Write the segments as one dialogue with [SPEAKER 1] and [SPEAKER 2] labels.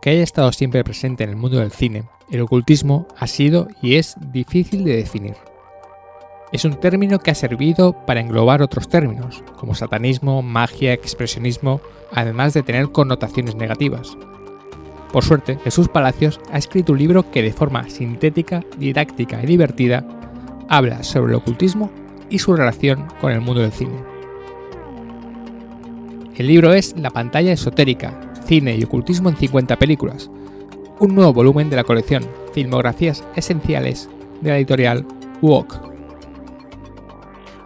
[SPEAKER 1] aunque haya estado siempre presente en el mundo del cine, el ocultismo ha sido y es difícil de definir. Es un término que ha servido para englobar otros términos, como satanismo, magia, expresionismo, además de tener connotaciones negativas. Por suerte, Jesús Palacios ha escrito un libro que de forma sintética, didáctica y divertida habla sobre el ocultismo y su relación con el mundo del cine. El libro es La pantalla esotérica, cine y ocultismo en 50 películas, un nuevo volumen de la colección Filmografías Esenciales de la editorial UOC.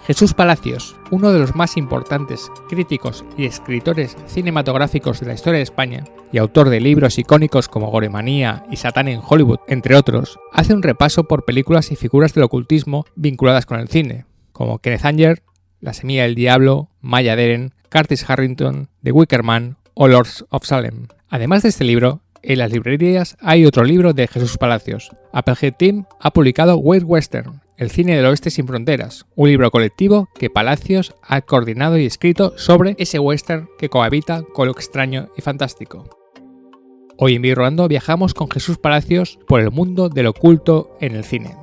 [SPEAKER 1] Jesús Palacios, uno de los más importantes críticos y escritores cinematográficos de la historia de España, y autor de libros icónicos como Goremanía y Satán en Hollywood, entre otros, hace un repaso por películas y figuras del ocultismo vinculadas con el cine, como Kenneth Anger, La semilla del diablo, Maya Deren, Curtis Harrington, The Wicker Man o Lords of Salem. Además de este libro, en las librerías hay otro libro de Jesús Palacios. Applehead Team ha publicado Weird Western, el cine del oeste sin fronteras, un libro colectivo que Palacios ha coordinado y escrito sobre ese western que cohabita con lo extraño y fantástico. Hoy en Vive Rodando viajamos con Jesús Palacios por el mundo del oculto en el cine.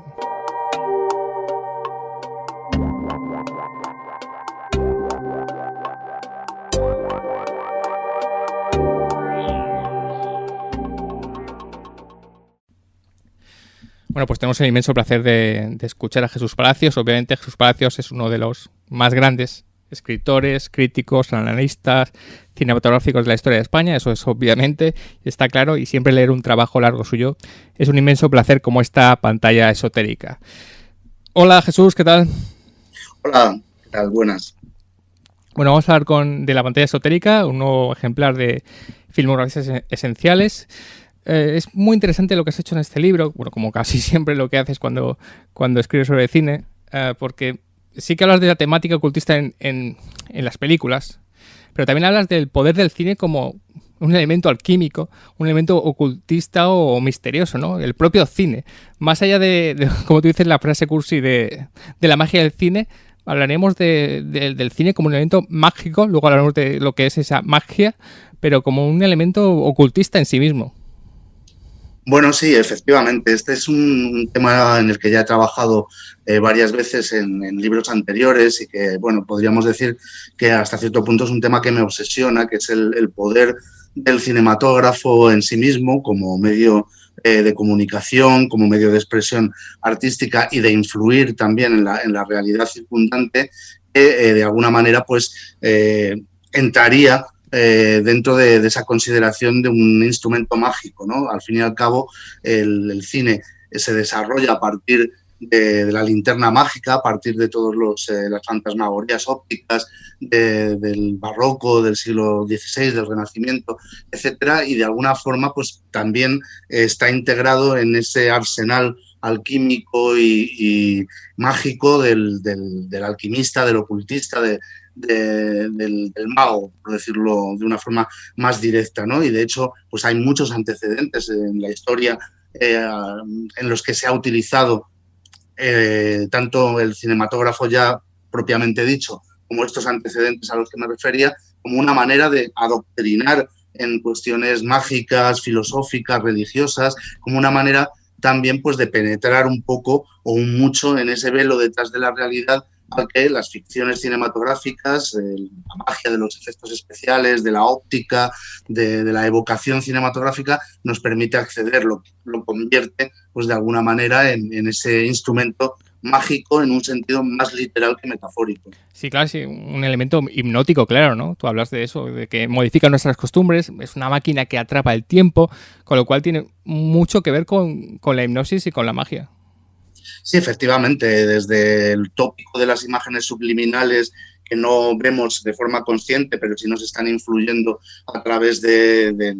[SPEAKER 1] Bueno, pues tenemos el inmenso placer de escuchar a Jesús Palacios. Obviamente Jesús Palacios es uno de los más grandes escritores, críticos, analistas cinematográficos de la historia de España, eso es obviamente, está claro, y siempre leer un trabajo largo suyo es un inmenso placer como esta pantalla esotérica. Hola Jesús, ¿qué tal?
[SPEAKER 2] Hola, ¿qué tal? Buenas.
[SPEAKER 1] Bueno, vamos a hablar de la pantalla esotérica, un nuevo ejemplar de Filmografías Esenciales. Es muy interesante lo que has hecho en este libro, bueno, como casi siempre lo que haces cuando escribes sobre cine, porque sí que hablas de la temática ocultista en las películas, pero también hablas del poder del cine como un elemento alquímico, un elemento ocultista o misterioso, ¿no? El propio cine. Más allá de como tú dices, la frase cursi de la magia del cine, hablaremos del cine como un elemento mágico, luego hablaremos de lo que es esa magia, pero como un elemento ocultista en sí mismo.
[SPEAKER 2] Bueno, sí, efectivamente. Este es un tema en el que ya he trabajado varias veces en libros anteriores y que, bueno, podríamos decir que hasta cierto punto es un tema que me obsesiona, que es el poder del cinematógrafo en sí mismo como medio de comunicación, como medio de expresión artística y de influir también en la realidad circundante, que de alguna manera pues entraría dentro de esa consideración de un instrumento mágico, ¿no? Al fin y al cabo, el cine se desarrolla a partir de la linterna mágica, a partir de todas las fantasmagorías ópticas del barroco, del siglo XVI, del Renacimiento, etcétera, y de alguna forma pues también está integrado en ese arsenal alquímico y mágico del alquimista, del ocultista, del mago, por decirlo de una forma más directa, ¿no? Y de hecho, pues hay muchos antecedentes en la historia en los que se ha utilizado tanto el cinematógrafo ya propiamente dicho, como estos antecedentes a los que me refería, como una manera de adoctrinar en cuestiones mágicas, filosóficas, religiosas, como una manera también pues de penetrar un poco o un mucho en ese velo detrás de la realidad al que las ficciones cinematográficas, la magia de los efectos especiales, de la óptica, de la evocación cinematográfica, nos permite acceder, lo convierte pues de alguna manera en ese instrumento mágico en un sentido más literal que metafórico.
[SPEAKER 1] Sí, claro, sí, un elemento hipnótico, claro, ¿no? Tú hablas de eso, de que modifica nuestras costumbres, es una máquina que atrapa el tiempo, con lo cual tiene mucho que ver con la hipnosis y con la magia.
[SPEAKER 2] Sí, efectivamente, desde el tópico de las imágenes subliminales que no vemos de forma consciente, pero sí nos están influyendo a través de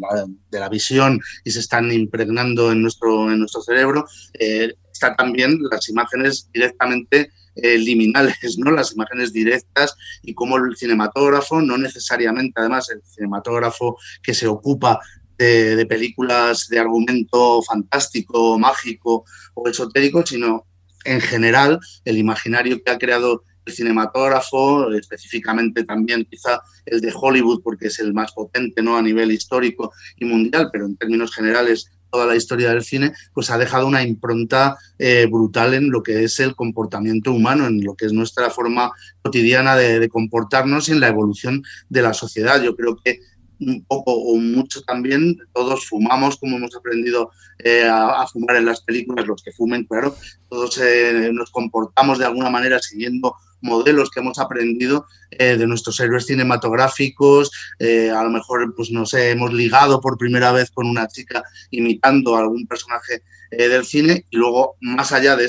[SPEAKER 2] la visión y se están impregnando en nuestro cerebro, está también las imágenes directamente liminales, ¿no? Las imágenes directas y cómo el cinematógrafo, no necesariamente además el cinematógrafo que se ocupa de películas de argumento fantástico, mágico o esotérico, sino en general el imaginario que ha creado el cinematógrafo, específicamente también quizá el de Hollywood, porque es el más potente, ¿no?, a nivel histórico y mundial, pero en términos generales toda la historia del cine, pues ha dejado una impronta brutal en lo que es el comportamiento humano, en lo que es nuestra forma cotidiana de comportarnos y en la evolución de la sociedad. Yo creo que un poco o mucho también todos fumamos, como hemos aprendido a fumar en las películas, los que fumen, claro, todos nos comportamos de alguna manera siguiendo modelos que hemos aprendido de nuestros héroes cinematográficos, a lo mejor pues no sé, hemos ligado por primera vez con una chica imitando a algún personaje del cine, y luego más allá de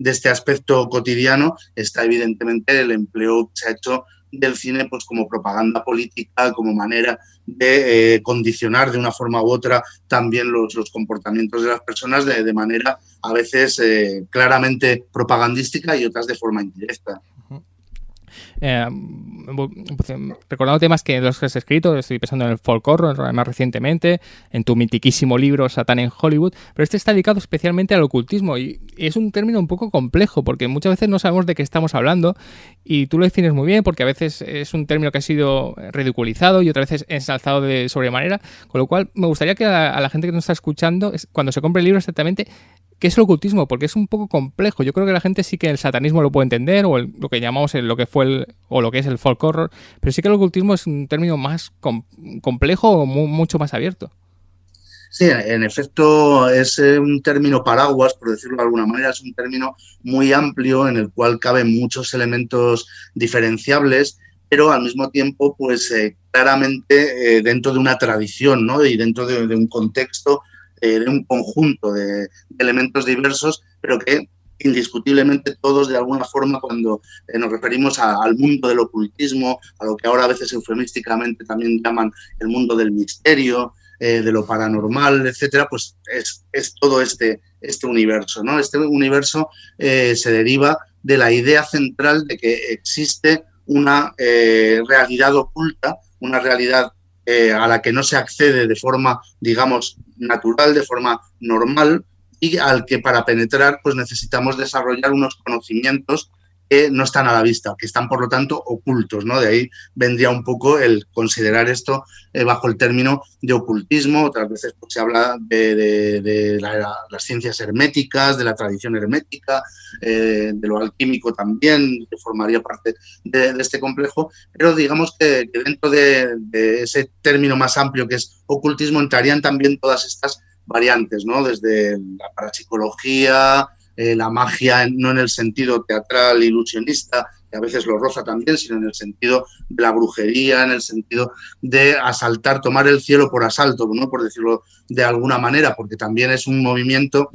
[SPEAKER 2] este aspecto cotidiano está evidentemente el empleo que se ha hecho del cine pues como propaganda política, como manera de condicionar de una forma u otra también los comportamientos de las personas de manera a veces claramente propagandística y otras de forma indirecta.
[SPEAKER 1] Recordando temas que los que has escrito, estoy pensando en el folk horror más recientemente, en tu mitiquísimo libro Satán en Hollywood, pero este está dedicado especialmente al ocultismo y es un término un poco complejo porque muchas veces no sabemos de qué estamos hablando y tú lo defines muy bien porque a veces es un término que ha sido ridiculizado y otras veces ensalzado de sobremanera, con lo cual me gustaría que a la gente que nos está escuchando, cuando se compre el libro exactamente, ¿qué es el ocultismo? Porque es un poco complejo. Yo creo que la gente sí que el satanismo lo puede entender, o lo que llamamos lo que fue o lo que es el folk horror, pero sí que el ocultismo es un término más complejo o mucho más abierto.
[SPEAKER 2] Sí, en efecto es un término paraguas, por decirlo de alguna manera, es un término muy amplio en el cual caben muchos elementos diferenciables, pero al mismo tiempo, pues claramente dentro de una tradición, ¿no?, y dentro de un contexto, de un conjunto de elementos diversos, pero que indiscutiblemente todos de alguna forma cuando nos referimos al mundo del ocultismo, a lo que ahora a veces eufemísticamente también llaman el mundo del misterio, de lo paranormal, etcétera, pues es todo este universo, ¿no? Este universo se deriva de la idea central de que existe una realidad oculta, una realidad a la que no se accede de forma, digamos, natural, de forma normal, y al que para penetrar pues necesitamos desarrollar unos conocimientos que no están a la vista, que están por lo tanto ocultos, ¿no? De ahí vendría un poco el considerar esto bajo el término de ocultismo. Otras veces pues, se habla de las ciencias herméticas, de la tradición hermética, de lo alquímico también, que formaría parte de este complejo, pero digamos que dentro de ese término más amplio que es ocultismo entrarían también todas estas variantes, ¿no? Desde la parapsicología, la magia, no en el sentido teatral, ilusionista, que a veces lo roza también, sino en el sentido de la brujería, en el sentido de asaltar, tomar el cielo por asalto, ¿no?, por decirlo de alguna manera, porque también es un movimiento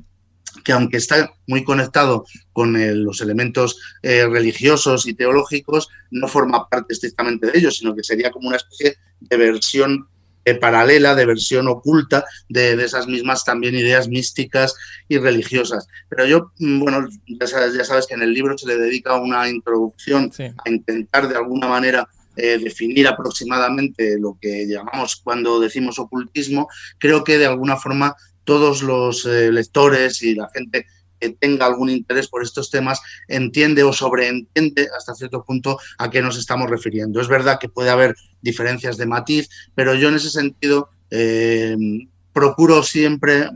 [SPEAKER 2] que aunque está muy conectado con los elementos religiosos y teológicos, no forma parte estrictamente de ellos, sino que sería como una especie de versión paralela, de versión oculta de esas mismas también ideas místicas y religiosas. Pero yo, bueno, ya sabes que en el libro se le dedica una introducción a intentar de alguna manera definir aproximadamente lo que llamamos cuando decimos ocultismo. Creo que de alguna forma todos los lectores y la gente que tenga algún interés por estos temas entiende o sobreentiende hasta cierto punto a qué nos estamos refiriendo. Es verdad que puede haber diferencias de matiz, pero yo en ese sentido procuro siempre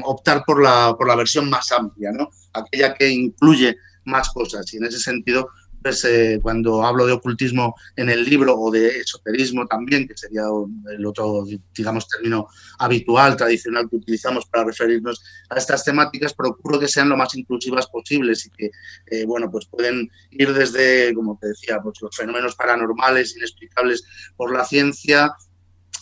[SPEAKER 2] optar por la versión más amplia, ¿no?, aquella que incluye más cosas, y en ese sentido pues, cuando hablo de ocultismo en el libro, o de esoterismo también, que sería el otro, digamos, término habitual, tradicional que utilizamos para referirnos a estas temáticas, procuro que sean lo más inclusivas posibles y que, bueno, pues pueden ir desde, como te decía, pues los fenómenos paranormales, inexplicables por la ciencia,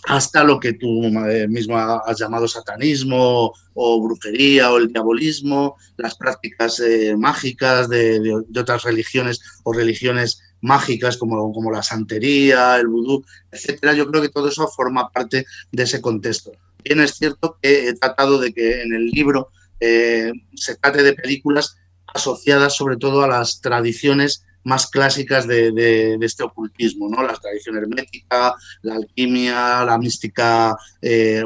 [SPEAKER 2] hasta lo que tú mismo has llamado satanismo o brujería o el diabolismo, las prácticas mágicas de otras religiones o religiones mágicas como la santería, el vudú, etcétera. Yo creo que todo eso forma parte de ese contexto. Bien es cierto que he tratado de que en el libro se trate de películas asociadas sobre todo a las tradiciones más clásicas de este ocultismo, ¿no? La tradición hermética, la alquimia, la mística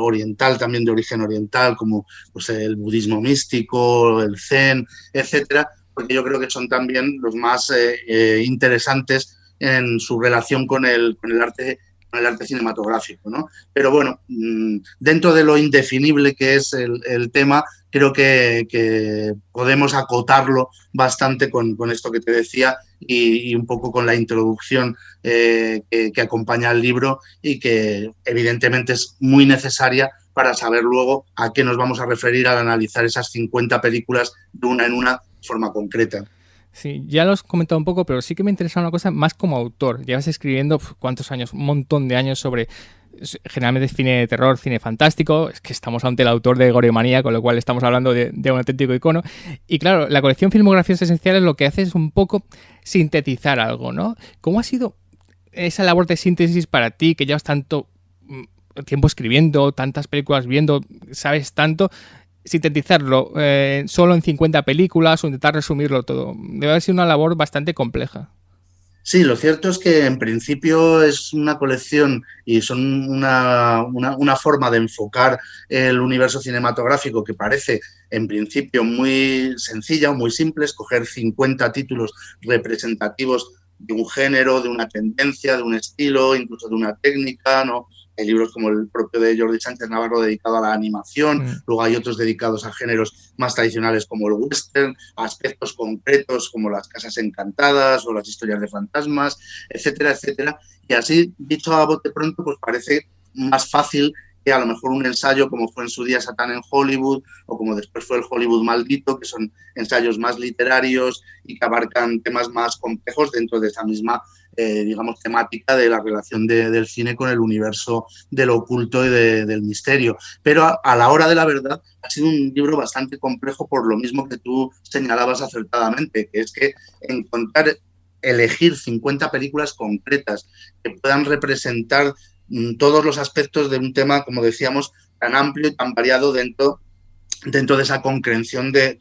[SPEAKER 2] oriental, también de origen oriental, como pues, el budismo místico, el zen, etcétera, porque yo creo que son también los más interesantes en su relación con el arte cinematográfico, ¿no? Pero bueno, dentro de lo indefinible que es el tema, creo que podemos acotarlo bastante con esto que te decía y un poco con la introducción que acompaña al libro y que evidentemente es muy necesaria para saber luego a qué nos vamos a referir al analizar esas 50 películas de una en una de forma concreta.
[SPEAKER 1] Sí, ya lo has comentado un poco, pero sí que me interesa una cosa más como autor. Llevas escribiendo, ¿cuántos años? Un montón de años sobre, generalmente, cine de terror, cine fantástico. Es que estamos ante el autor de Gore Manía, con lo cual estamos hablando de un auténtico icono. Y claro, la colección Filmografías Esenciales lo que hace es un poco sintetizar algo, ¿no? ¿Cómo ha sido esa labor de síntesis para ti, que llevas tanto tiempo escribiendo, tantas películas viendo, sabes tanto? Sintetizarlo solo en 50 películas o intentar resumirlo todo. Debe haber sido una labor bastante compleja.
[SPEAKER 2] Sí, lo cierto es que en principio es una colección y son una forma de enfocar el universo cinematográfico que parece en principio muy sencilla o muy simple, escoger 50 títulos representativos de un género, de una tendencia, de un estilo, incluso de una técnica, ¿no? Hay libros como el propio de Jordi Sánchez Navarro dedicado a la animación, luego hay otros dedicados a géneros más tradicionales como el western, a aspectos concretos como las casas encantadas o las historias de fantasmas, etcétera, etcétera. Y así, dicho a bote pronto, pues parece más fácil que a lo mejor un ensayo como fue en su día Satán en Hollywood o como después fue el Hollywood Maldito, que son ensayos más literarios y que abarcan temas más complejos dentro de esa misma digamos, temática de la relación del cine con el universo del oculto y del misterio. Pero a la hora de la verdad ha sido un libro bastante complejo por lo mismo que tú señalabas acertadamente, que es que encontrar, elegir 50 películas concretas que puedan representar todos los aspectos de un tema, como decíamos, tan amplio y tan variado dentro de esa concreción de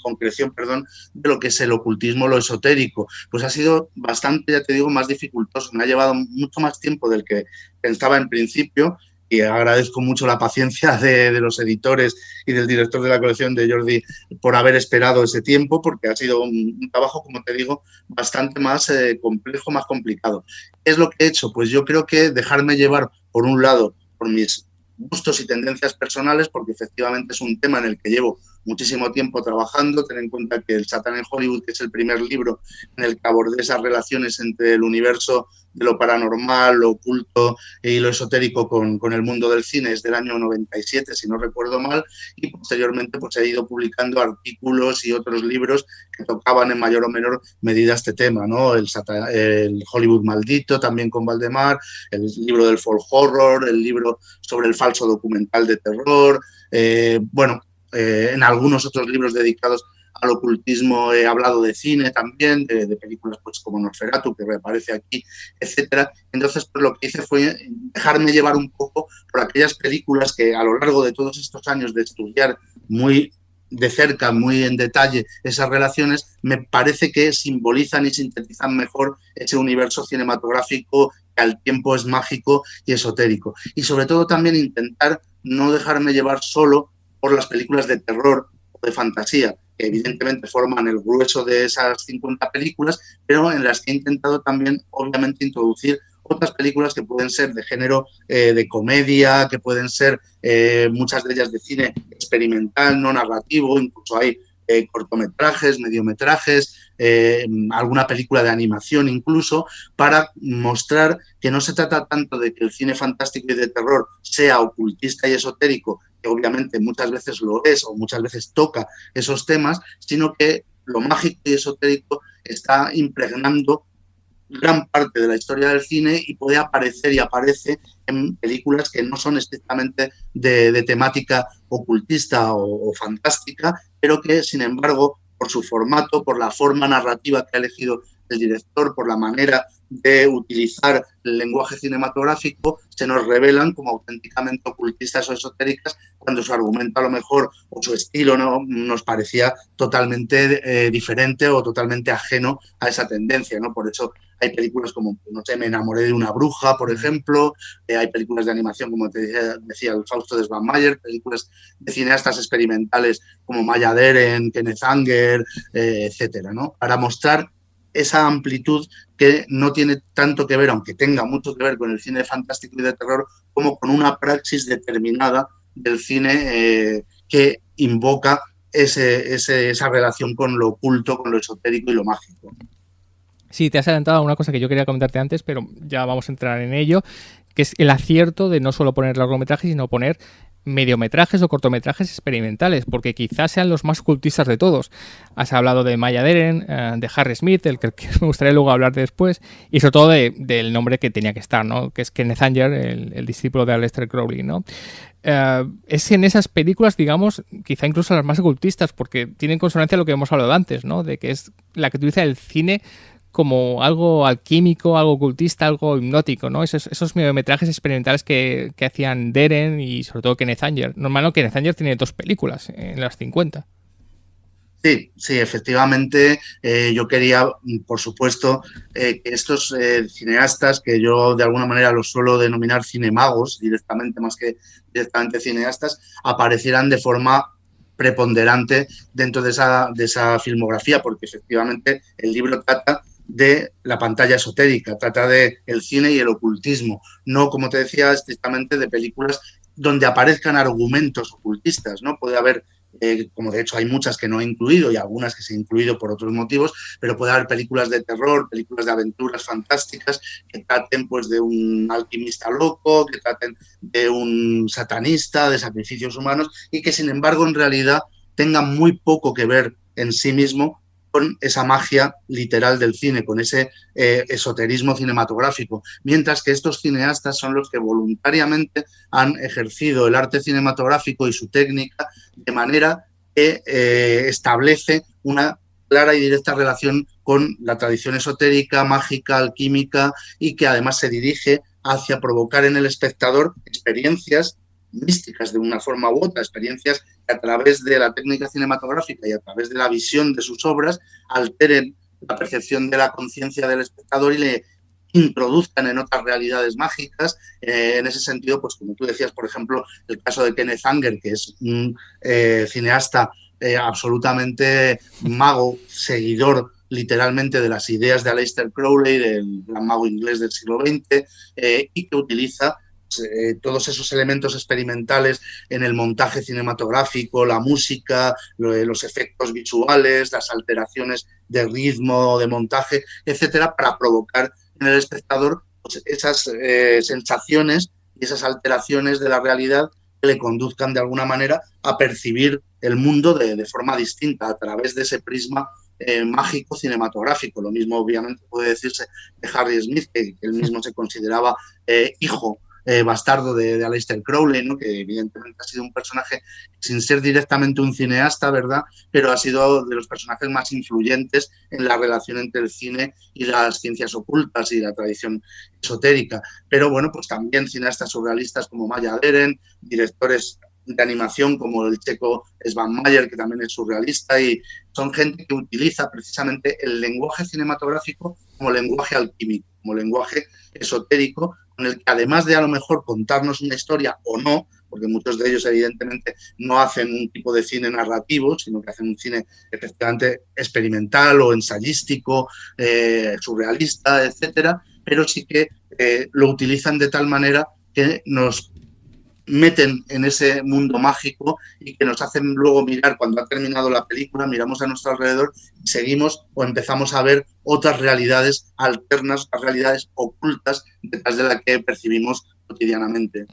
[SPEAKER 2] lo que es el ocultismo, lo esotérico, pues ha sido bastante, ya te digo, más dificultoso. Me ha llevado mucho más tiempo del que pensaba en principio y agradezco mucho la paciencia de los editores y del director de la colección, de Jordi, por haber esperado ese tiempo, porque ha sido un trabajo, como te digo, bastante más complejo, más complicado. ¿Qué es lo que he hecho? Pues yo creo que dejarme llevar, por un lado, por mis gustos y tendencias personales, porque efectivamente es un tema en el que llevo muchísimo tiempo trabajando. Ten en cuenta que el Satán en Hollywood, que es el primer libro en el que abordé esas relaciones entre el universo de lo paranormal, lo oculto y lo esotérico con el mundo del cine, es del año 97, si no recuerdo mal, y posteriormente pues he ido publicando artículos y otros libros que tocaban en mayor o menor medida este tema, ¿no? El Hollywood Maldito, también con Valdemar, el libro del folk horror, el libro sobre el falso documental de terror, en algunos otros libros dedicados al ocultismo he hablado de cine también, de películas pues como Nosferatu, que reaparece aquí, etcétera. Entonces, pues lo que hice fue dejarme llevar un poco por aquellas películas que a lo largo de todos estos años de estudiar muy de cerca, muy en detalle esas relaciones, me parece que simbolizan y sintetizan mejor ese universo cinematográfico que al tiempo es mágico y esotérico. Y sobre todo también intentar no dejarme llevar solo por las películas de terror o de fantasía, que evidentemente forman el grueso de esas 50 películas, pero en las que he intentado también, obviamente, introducir otras películas que pueden ser de género de comedia, que pueden ser muchas de ellas de cine experimental, no narrativo, incluso hay cortometrajes, mediometrajes, alguna película de animación incluso, para mostrar que no se trata tanto de que el cine fantástico y de terror sea ocultista y esotérico, que obviamente muchas veces lo es o muchas veces toca esos temas, sino que lo mágico y esotérico está impregnando gran parte de la historia del cine y puede aparecer y aparece en películas que no son estrictamente de temática ocultista o fantástica, pero que, sin embargo, por su formato, por la forma narrativa que ha elegido del director, por la manera de utilizar el lenguaje cinematográfico, se nos revelan como auténticamente ocultistas o esotéricas cuando su argumento a lo mejor o su estilo no nos parecía totalmente diferente o totalmente ajeno a esa tendencia, ¿no? Por eso hay películas como, no sé, Me enamoré de una bruja, por ejemplo, hay películas de animación, como te decía, el Fausto de Svanmeier, películas de cineastas experimentales como Maya Deren, Kenneth Anger, etcétera, ¿no? Para mostrar esa amplitud que no tiene tanto que ver, aunque tenga mucho que ver con el cine fantástico y de terror, como con una praxis determinada del cine que invoca esa relación con lo oculto, con lo esotérico y lo mágico.
[SPEAKER 1] Sí, te has adelantado a una cosa que yo quería comentarte antes, pero ya vamos a entrar en ello, que es el acierto de no solo poner largometrajes, sino poner mediometrajes o cortometrajes experimentales, porque quizás sean los más cultistas de todos. Has hablado de Maya Deren, de Harry Smith, el que me gustaría luego hablar después, y sobre todo del nombre que tenía que estar, ¿no? Que es Kenneth Anger, el discípulo de Aleister Crowley, ¿no? Es en esas películas, digamos, quizá incluso las más ocultistas, porque tienen consonancia a lo que hemos hablado antes, ¿no? De que es la que utiliza el cine como algo alquímico, algo ocultista, algo hipnótico, ¿no? Esos mediometrajes experimentales que hacían Deren y sobre todo Kenneth Anger. Normalmente Kenneth Anger tiene 2 películas en las 50.
[SPEAKER 2] Sí, efectivamente. Yo quería, por supuesto, que estos cineastas, que yo de alguna manera los suelo denominar cinemagos directamente, más que directamente cineastas, aparecieran de forma preponderante dentro de esa filmografía, porque efectivamente el libro trata de la pantalla esotérica, trata de el cine y el ocultismo, no, como te decía, estrictamente de películas donde aparezcan argumentos ocultistas, ¿no? Puede haber, como de hecho hay muchas que no he incluido y algunas que se han incluido por otros motivos, pero puede haber películas de terror, películas de aventuras fantásticas que traten pues de un alquimista loco, que traten de un satanista, de sacrificios humanos y que sin embargo en realidad tengan muy poco que ver en sí mismo con esa magia literal del cine, con ese esoterismo cinematográfico, mientras que estos cineastas son los que voluntariamente han ejercido el arte cinematográfico y su técnica de manera que establece una clara y directa relación con la tradición esotérica, mágica, alquímica y que además se dirige hacia provocar en el espectador experiencias místicas de una forma u otra, experiencias que a través de la técnica cinematográfica y a través de la visión de sus obras alteren la percepción de la conciencia del espectador y le introduzcan en otras realidades mágicas. En ese sentido, pues como tú decías, por ejemplo, el caso de Kenneth Anger, que es un cineasta absolutamente mago, seguidor literalmente de las ideas de Aleister Crowley, del gran mago inglés del siglo XX, y que utiliza todos esos elementos experimentales en el montaje cinematográfico, la música, los efectos visuales, las alteraciones de ritmo, de montaje, etcétera, para provocar en el espectador pues, esas sensaciones y esas alteraciones de la realidad que le conduzcan de alguna manera a percibir el mundo de forma distinta a través de ese prisma mágico cinematográfico. Lo mismo obviamente puede decirse de Harry Smith, que él mismo se consideraba hijo bastardo de Aleister Crowley, ¿no? Que evidentemente ha sido un personaje sin ser directamente un cineasta, ¿verdad? Pero ha sido de los personajes más influyentes en la relación entre el cine y las ciencias ocultas y la tradición esotérica. Pero bueno, pues también cineastas surrealistas como Maya Deren, directores de animación como el checo Svanmeier, que también es surrealista, y son gente que utiliza precisamente el lenguaje cinematográfico como lenguaje alquímico, como lenguaje esotérico, con el que además de a lo mejor contarnos una historia o no, porque muchos de ellos evidentemente no hacen un tipo de cine narrativo, sino que hacen un cine efectivamente experimental o ensayístico, surrealista, etcétera, pero sí que lo utilizan de tal manera que nos meten en ese mundo mágico y que nos hacen luego mirar cuando ha terminado la película, miramos a nuestro alrededor, seguimos o empezamos a ver otras realidades alternas, otras realidades ocultas detrás de las que percibimos cotidianamente.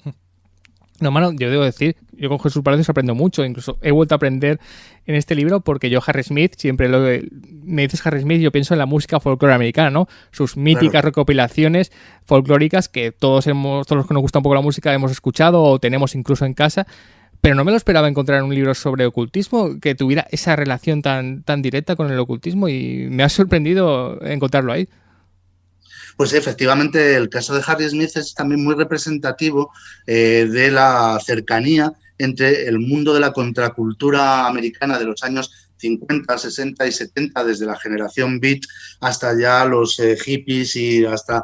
[SPEAKER 1] No, mano, yo debo decir, yo con Jesús Palacios aprendo mucho, incluso he vuelto a aprender en este libro porque yo Harry Smith, siempre me dices Harry Smith, yo pienso en la música folclore americana, ¿no? Sus míticas recopilaciones folclóricas que todos los que nos gusta un poco la música hemos escuchado o tenemos incluso en casa, Pero no me lo esperaba encontrar un libro sobre ocultismo que tuviera esa relación tan directa con el ocultismo y me ha sorprendido encontrarlo ahí.
[SPEAKER 2] Pues efectivamente el caso de Harry Smith es también muy representativo de la cercanía entre el mundo de la contracultura americana de los años 50, 60 y 70, desde la generación beat hasta ya los hippies y hasta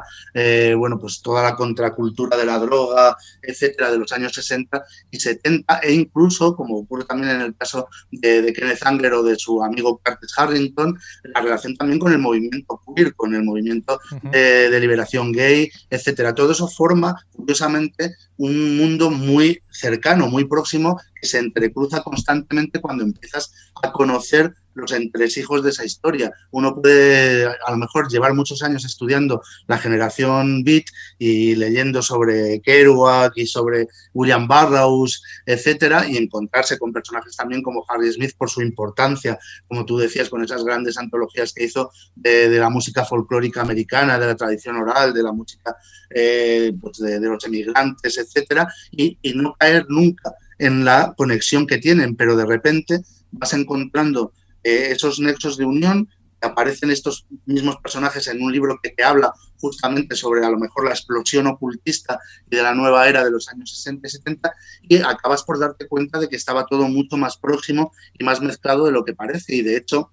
[SPEAKER 2] bueno, pues toda la contracultura de la droga, etcétera, de los años 60 y 70, e incluso, como ocurre también en el caso de Kenneth Anger o de su amigo Curtis Harrington, la relación también con el movimiento queer, con el movimiento de liberación gay, etcétera. Todo eso forma, curiosamente, un mundo muy cercano, muy próximo, que se entrecruza constantemente cuando empiezas a conocer los entresijos de esa historia. Uno puede a lo mejor llevar muchos años estudiando la generación beat y leyendo sobre Kerouac y sobre William Burroughs, etcétera, y encontrarse con personajes también como Harry Smith por su importancia, como tú decías, con esas grandes antologías que hizo de la música folclórica americana, de la tradición oral, de la música pues de los emigrantes, etcétera, y no caer nunca en la conexión que tienen, pero de repente vas encontrando esos nexos de unión, que aparecen estos mismos personajes en un libro que te habla justamente sobre a lo mejor la explosión ocultista y de la nueva era de los años 60 y 70, y acabas por darte cuenta de que estaba todo mucho más próximo y más mezclado de lo que parece, y de hecho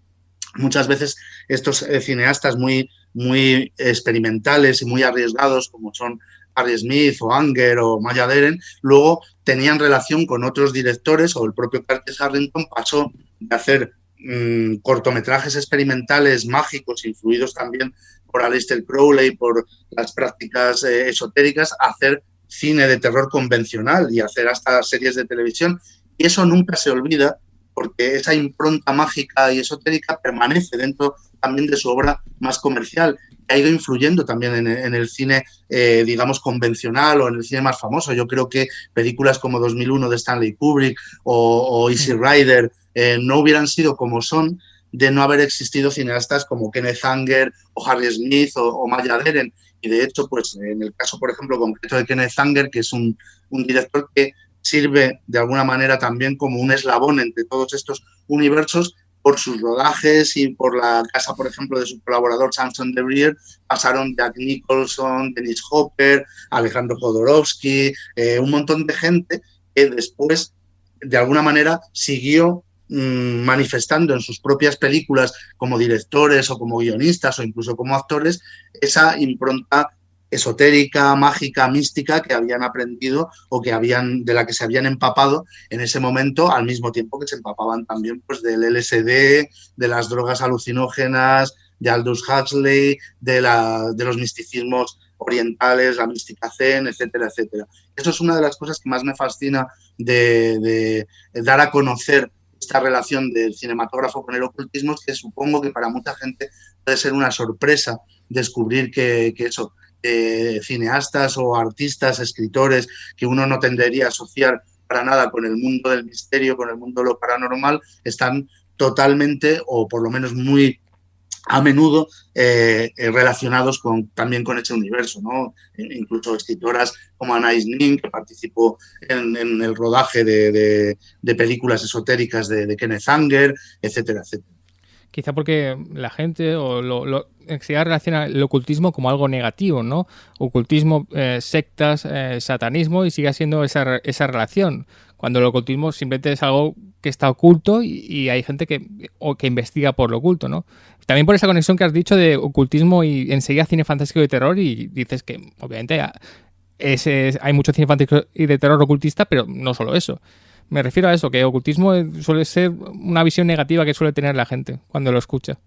[SPEAKER 2] muchas veces estos cineastas muy experimentales y muy arriesgados, como son Harry Smith o Anger o Maya Deren, luego tenían relación con otros directores, o el propio Curtis Harrington pasó de hacer cortometrajes experimentales mágicos, influidos también por Aleister Crowley, por las prácticas esotéricas, a hacer cine de terror convencional y hacer hasta series de televisión. Y eso nunca se olvida, porque esa impronta mágica y esotérica permanece dentro también de su obra más comercial. Ha ido influyendo también en el cine, digamos, convencional, o en el cine más famoso. Yo creo que películas como 2001 de Stanley Kubrick o Easy Rider no hubieran sido como son de no haber existido cineastas como Kenneth Anger o Harry Smith o Maya Deren. Y de hecho, pues en el caso, por ejemplo, concreto de Kenneth Anger, que es un director que sirve de alguna manera también como un eslabón entre todos estos universos, por sus rodajes y por la casa, por ejemplo, de su colaborador Samson de Brier, pasaron Jack Nicholson, Dennis Hopper, Alejandro Jodorowsky, un montón de gente que después, de alguna manera, siguió manifestando en sus propias películas como directores o como guionistas o incluso como actores esa impronta esotérica, mágica, mística que habían aprendido o de la que se habían empapado en ese momento, al mismo tiempo que se empapaban también pues del LSD, de las drogas alucinógenas, de Aldous Huxley, de los misticismos orientales, la mística zen, etcétera, etcétera. Eso es una de las cosas que más me fascina de dar a conocer esta relación del cinematógrafo con el ocultismo, que supongo que para mucha gente puede ser una sorpresa descubrir que eso, cineastas o artistas, escritores que uno no tendería a asociar para nada con el mundo del misterio, con el mundo de lo paranormal, están totalmente, o por lo menos muy a menudo, relacionados también con ese universo, ¿no? Incluso escritoras como Anais Nin, que participó en el rodaje de películas esotéricas de Kenneth Anger, etcétera, etcétera.
[SPEAKER 1] Quizá porque la gente se relaciona el ocultismo como algo negativo, ¿no? Ocultismo, sectas, satanismo, y sigue siendo esa relación. Cuando el ocultismo simplemente es algo que está oculto y hay gente que investiga por lo oculto, ¿no? También por esa conexión que has dicho de ocultismo y enseguida cine fantástico y de terror, y dices que obviamente hay mucho cine fantástico y de terror ocultista, pero no solo eso. Me refiero a eso, que ocultismo suele ser una visión negativa que suele tener la gente cuando lo escucha.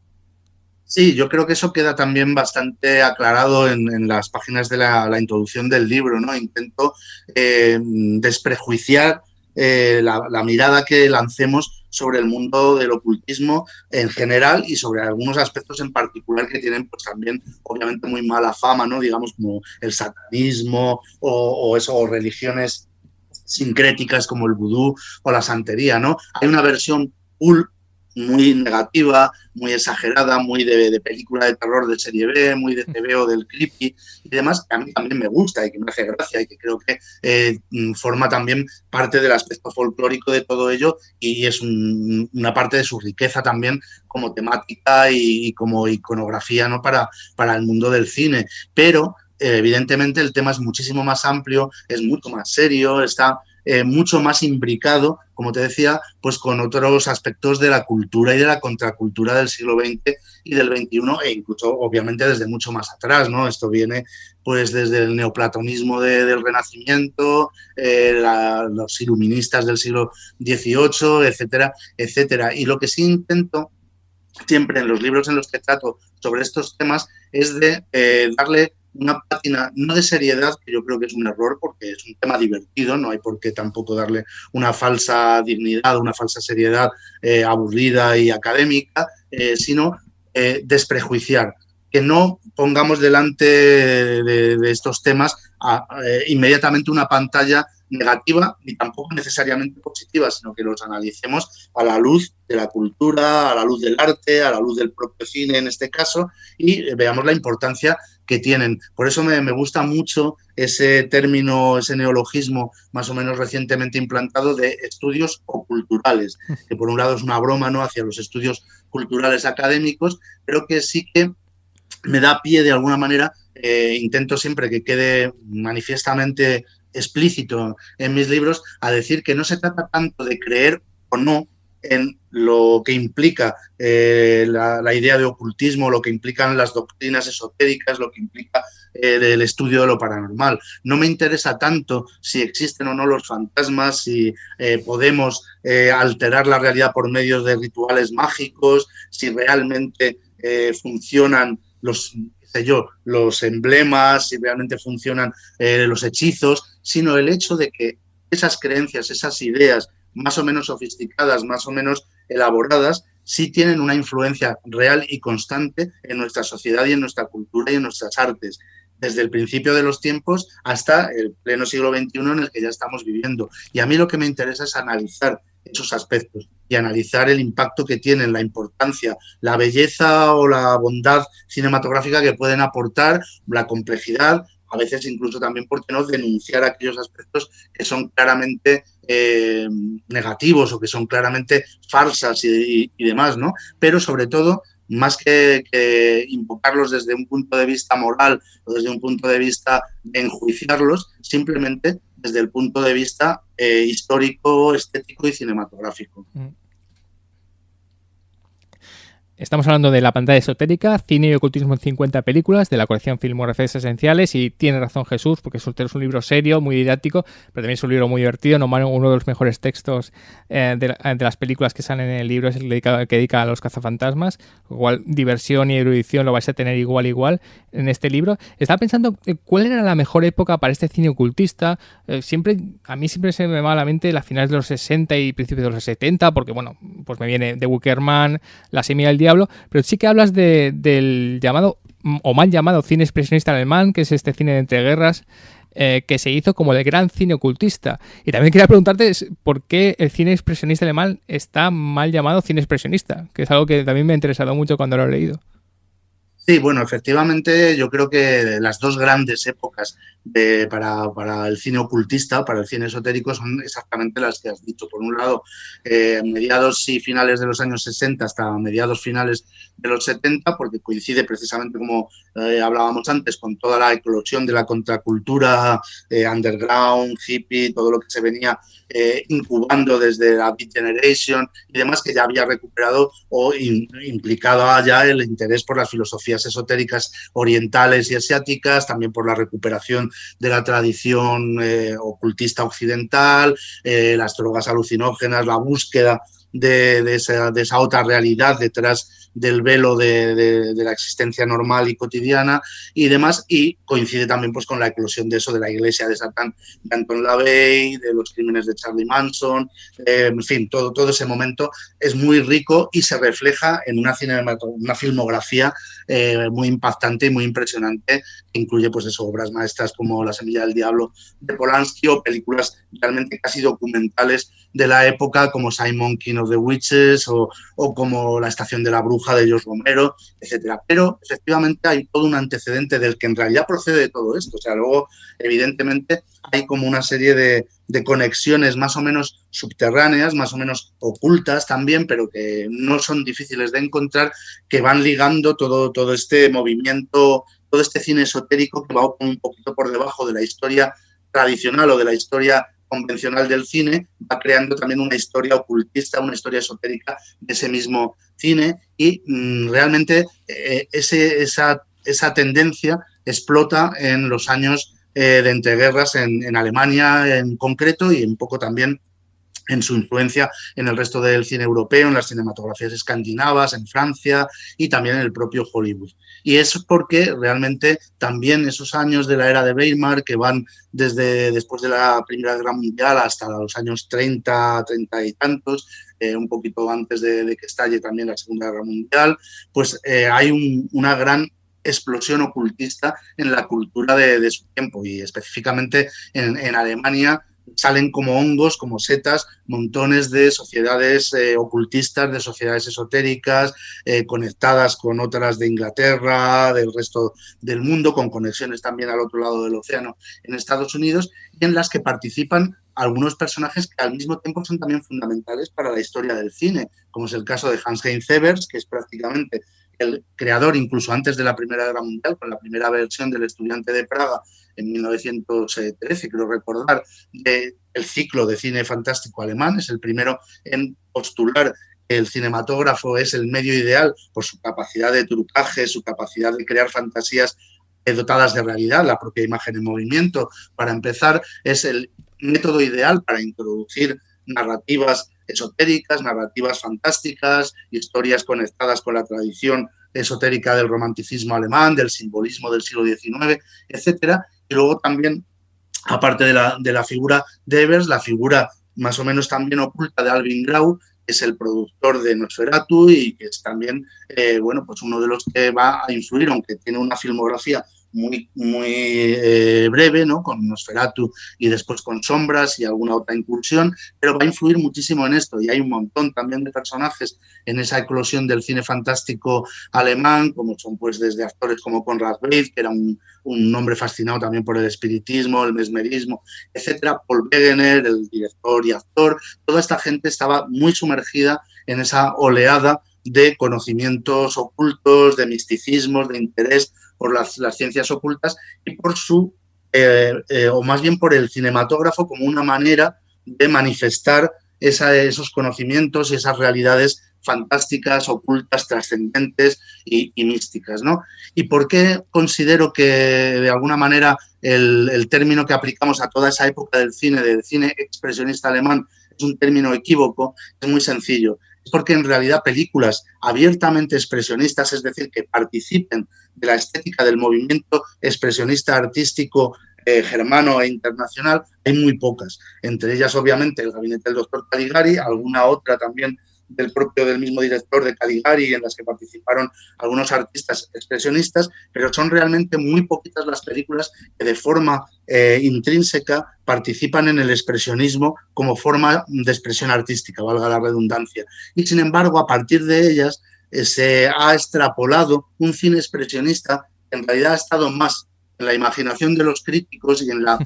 [SPEAKER 2] Sí, yo creo que eso queda también bastante aclarado en las páginas de la introducción del libro, ¿no? Intento desprejuiciar la mirada que lancemos sobre el mundo del ocultismo en general y sobre algunos aspectos en particular que tienen pues también obviamente muy mala fama, ¿no? Digamos como el satanismo o religiones sincréticas como el vudú o la santería, ¿no? Hay una versión cool muy negativa, muy exagerada, muy de película de terror de serie B, muy de TVO del creepy y demás, que a mí también me gusta y que me hace gracia y que creo que forma también parte del aspecto folclórico de todo ello y es una parte de su riqueza también como temática y como iconografía, ¿no? para el mundo del cine. Pero evidentemente el tema es muchísimo más amplio, es mucho más serio, está mucho más imbricado, como te decía, pues con otros aspectos de la cultura y de la contracultura del siglo XX y del XXI e incluso obviamente desde mucho más atrás, ¿no? Esto viene pues desde el neoplatonismo del Renacimiento, los iluministas del siglo XVIII, etcétera, etcétera. Y lo que sí intento siempre en los libros en los que trato sobre estos temas es de darle una pátina, no de seriedad, que yo creo que es un error porque es un tema divertido, no hay por qué tampoco darle una falsa dignidad, una falsa seriedad aburrida y académica, sino desprejuiciar, que no pongamos delante de estos temas inmediatamente una pantalla negativa ni tampoco necesariamente positiva, sino que los analicemos a la luz de la cultura, a la luz del arte, a la luz del propio cine en este caso, y veamos la importancia que tienen. Por eso me gusta mucho ese término, ese neologismo más o menos recientemente implantado de estudios culturales, que por un lado es una broma, ¿no?, hacia los estudios culturales académicos, pero que sí que me da pie de alguna manera, intento siempre que quede manifiestamente explícito en mis libros, a decir que no se trata tanto de creer o no en lo que implica la idea de ocultismo, lo que implican las doctrinas esotéricas, lo que implica el estudio de lo paranormal. No me interesa tanto si existen o no los fantasmas, si podemos alterar la realidad por medio de rituales mágicos, si realmente funcionan los emblemas, si realmente funcionan los hechizos, sino el hecho de que esas creencias, esas ideas más o menos sofisticadas, más o menos elaboradas, sí tienen una influencia real y constante en nuestra sociedad y en nuestra cultura y en nuestras artes, desde el principio de los tiempos hasta el pleno siglo XXI en el que ya estamos viviendo. Y a mí lo que me interesa es analizar esos aspectos y analizar el impacto que tienen, la importancia, la belleza o la bondad cinematográfica que pueden aportar, la complejidad, a veces incluso también, ¿por qué no?, denunciar aquellos aspectos que son claramente negativos o que son claramente farsas y demás, ¿no? Pero sobre todo, más que invocarlos desde un punto de vista moral o desde un punto de vista de enjuiciarlos, simplemente desde el punto de vista histórico, estético y cinematográfico.
[SPEAKER 1] Estamos hablando de La pantalla esotérica, cine y ocultismo en 50 películas, de la colección Filmografías Esenciales, y tiene razón Jesús, porque es un libro serio, muy didáctico, pero también es un libro muy divertido. Uno de los mejores textos de las películas que salen en el libro es el que dedica a los cazafantasmas, igual diversión y erudición lo vais a tener igual en este libro. Estaba pensando cuál era la mejor época para este cine ocultista. A mí siempre se me va a la mente las finales de los 60 y principios de los 70, porque bueno, pues me viene The Wicker Man, La semilla del diablo, pero sí que hablas del llamado o mal llamado cine expresionista alemán, que es este cine de entreguerras que se hizo como el gran cine ocultista. Y también quería preguntarte por qué el cine expresionista alemán está mal llamado cine expresionista, que es algo que también me ha interesado mucho cuando lo he leído.
[SPEAKER 2] Sí, bueno, efectivamente yo creo que las dos grandes épocas para el cine ocultista, para el cine esotérico, son exactamente las que has dicho. Por un lado, mediados y finales de los años 60 hasta mediados finales de los 70, porque coincide precisamente, como hablábamos antes, con toda la eclosión de la contracultura underground, hippie, todo lo que se venía incubando desde la Beat Generation y demás, que ya había recuperado o implicado ya el interés por las filosofías esotéricas orientales y asiáticas, también por la recuperación de la tradición ocultista occidental, las drogas alucinógenas, la búsqueda de esa otra realidad detrás del velo de la existencia normal y cotidiana y demás, y coincide también pues con la eclosión de eso, de la iglesia de Satán de Anton LaVey, de los crímenes de Charlie Manson, en fin, todo ese momento es muy rico y se refleja en una filmografía muy impactante y muy impresionante, que incluye pues eso, obras maestras como La semilla del diablo de Polanski o películas realmente casi documentales de la época como Simon King of of the Witches o como La estación de la bruja de George Romero, etcétera. Pero efectivamente hay todo un antecedente del que en realidad procede de todo esto. O sea, luego evidentemente hay como una serie de conexiones más o menos subterráneas, más o menos ocultas también, pero que no son difíciles de encontrar, que van ligando todo este movimiento, todo este cine esotérico que va un poquito por debajo de la historia tradicional o de la historia convencional del cine, va creando también una historia ocultista, una historia esotérica de ese mismo cine y realmente esa tendencia explota en los años de entreguerras en Alemania en concreto y un poco también en su influencia en el resto del cine europeo, en las cinematografías escandinavas, en Francia y también en el propio Hollywood. Y es porque realmente también esos años de la era de Weimar, que van desde después de la Primera Guerra Mundial hasta los años 30 y tantos, un poquito antes de que estalle también la Segunda Guerra Mundial, pues hay una gran explosión ocultista en la cultura de su tiempo y específicamente en Alemania salen como hongos, como setas, montones de sociedades ocultistas, de sociedades esotéricas, conectadas con otras de Inglaterra, del resto del mundo, con conexiones también al otro lado del océano en Estados Unidos, y en las que participan algunos personajes que al mismo tiempo son también fundamentales para la historia del cine, como es el caso de Hans-Heinz Evers, que es prácticamente el creador, incluso antes de la Primera Guerra Mundial, con la primera versión del Estudiante de Praga en 1913, creo recordar, del ciclo de cine fantástico alemán. Es el primero en postular que el cinematógrafo es el medio ideal por su capacidad de trucaje, su capacidad de crear fantasías dotadas de realidad, la propia imagen en movimiento. Para empezar, es el método ideal para introducir narrativas esotéricas, narrativas fantásticas, historias conectadas con la tradición esotérica del romanticismo alemán, del simbolismo del siglo XIX, etcétera. Y luego también, aparte de la figura de Evers, la figura más o menos también oculta de Alvin Grau, que es el productor de Nosferatu y que es también bueno, pues uno de los que va a influir, aunque tiene una filmografía muy breve, ¿no? Con Nosferatu y después con Sombras y alguna otra incursión, pero va a influir muchísimo en esto y hay un montón también de personajes en esa eclosión del cine fantástico alemán, como son pues desde actores como Konrad Veidt, que era un hombre fascinado también por el espiritismo, el mesmerismo, etcétera, Paul Wegener, el director y actor. Toda esta gente estaba muy sumergida en esa oleada de conocimientos ocultos, de misticismos, de interés por las ciencias ocultas y por su, o más bien por el cinematógrafo como una manera de manifestar esos conocimientos y esas realidades fantásticas, ocultas, trascendentes y místicas, ¿no? ¿Y por qué considero que de alguna manera el término que aplicamos a toda esa época del cine expresionista alemán, es un término equívoco? Es muy sencillo. Es porque en realidad películas abiertamente expresionistas, es decir, que participen de la estética del movimiento expresionista artístico germano e internacional, hay muy pocas. Entre ellas, obviamente, El gabinete del doctor Caligari, alguna otra también del mismo director de Caligari, en las que participaron algunos artistas expresionistas, pero son realmente muy poquitas las películas que de forma intrínseca participan en el expresionismo como forma de expresión artística, valga la redundancia. Y sin embargo, a partir de ellas se ha extrapolado un cine expresionista que en realidad ha estado más en la imaginación de los críticos y en la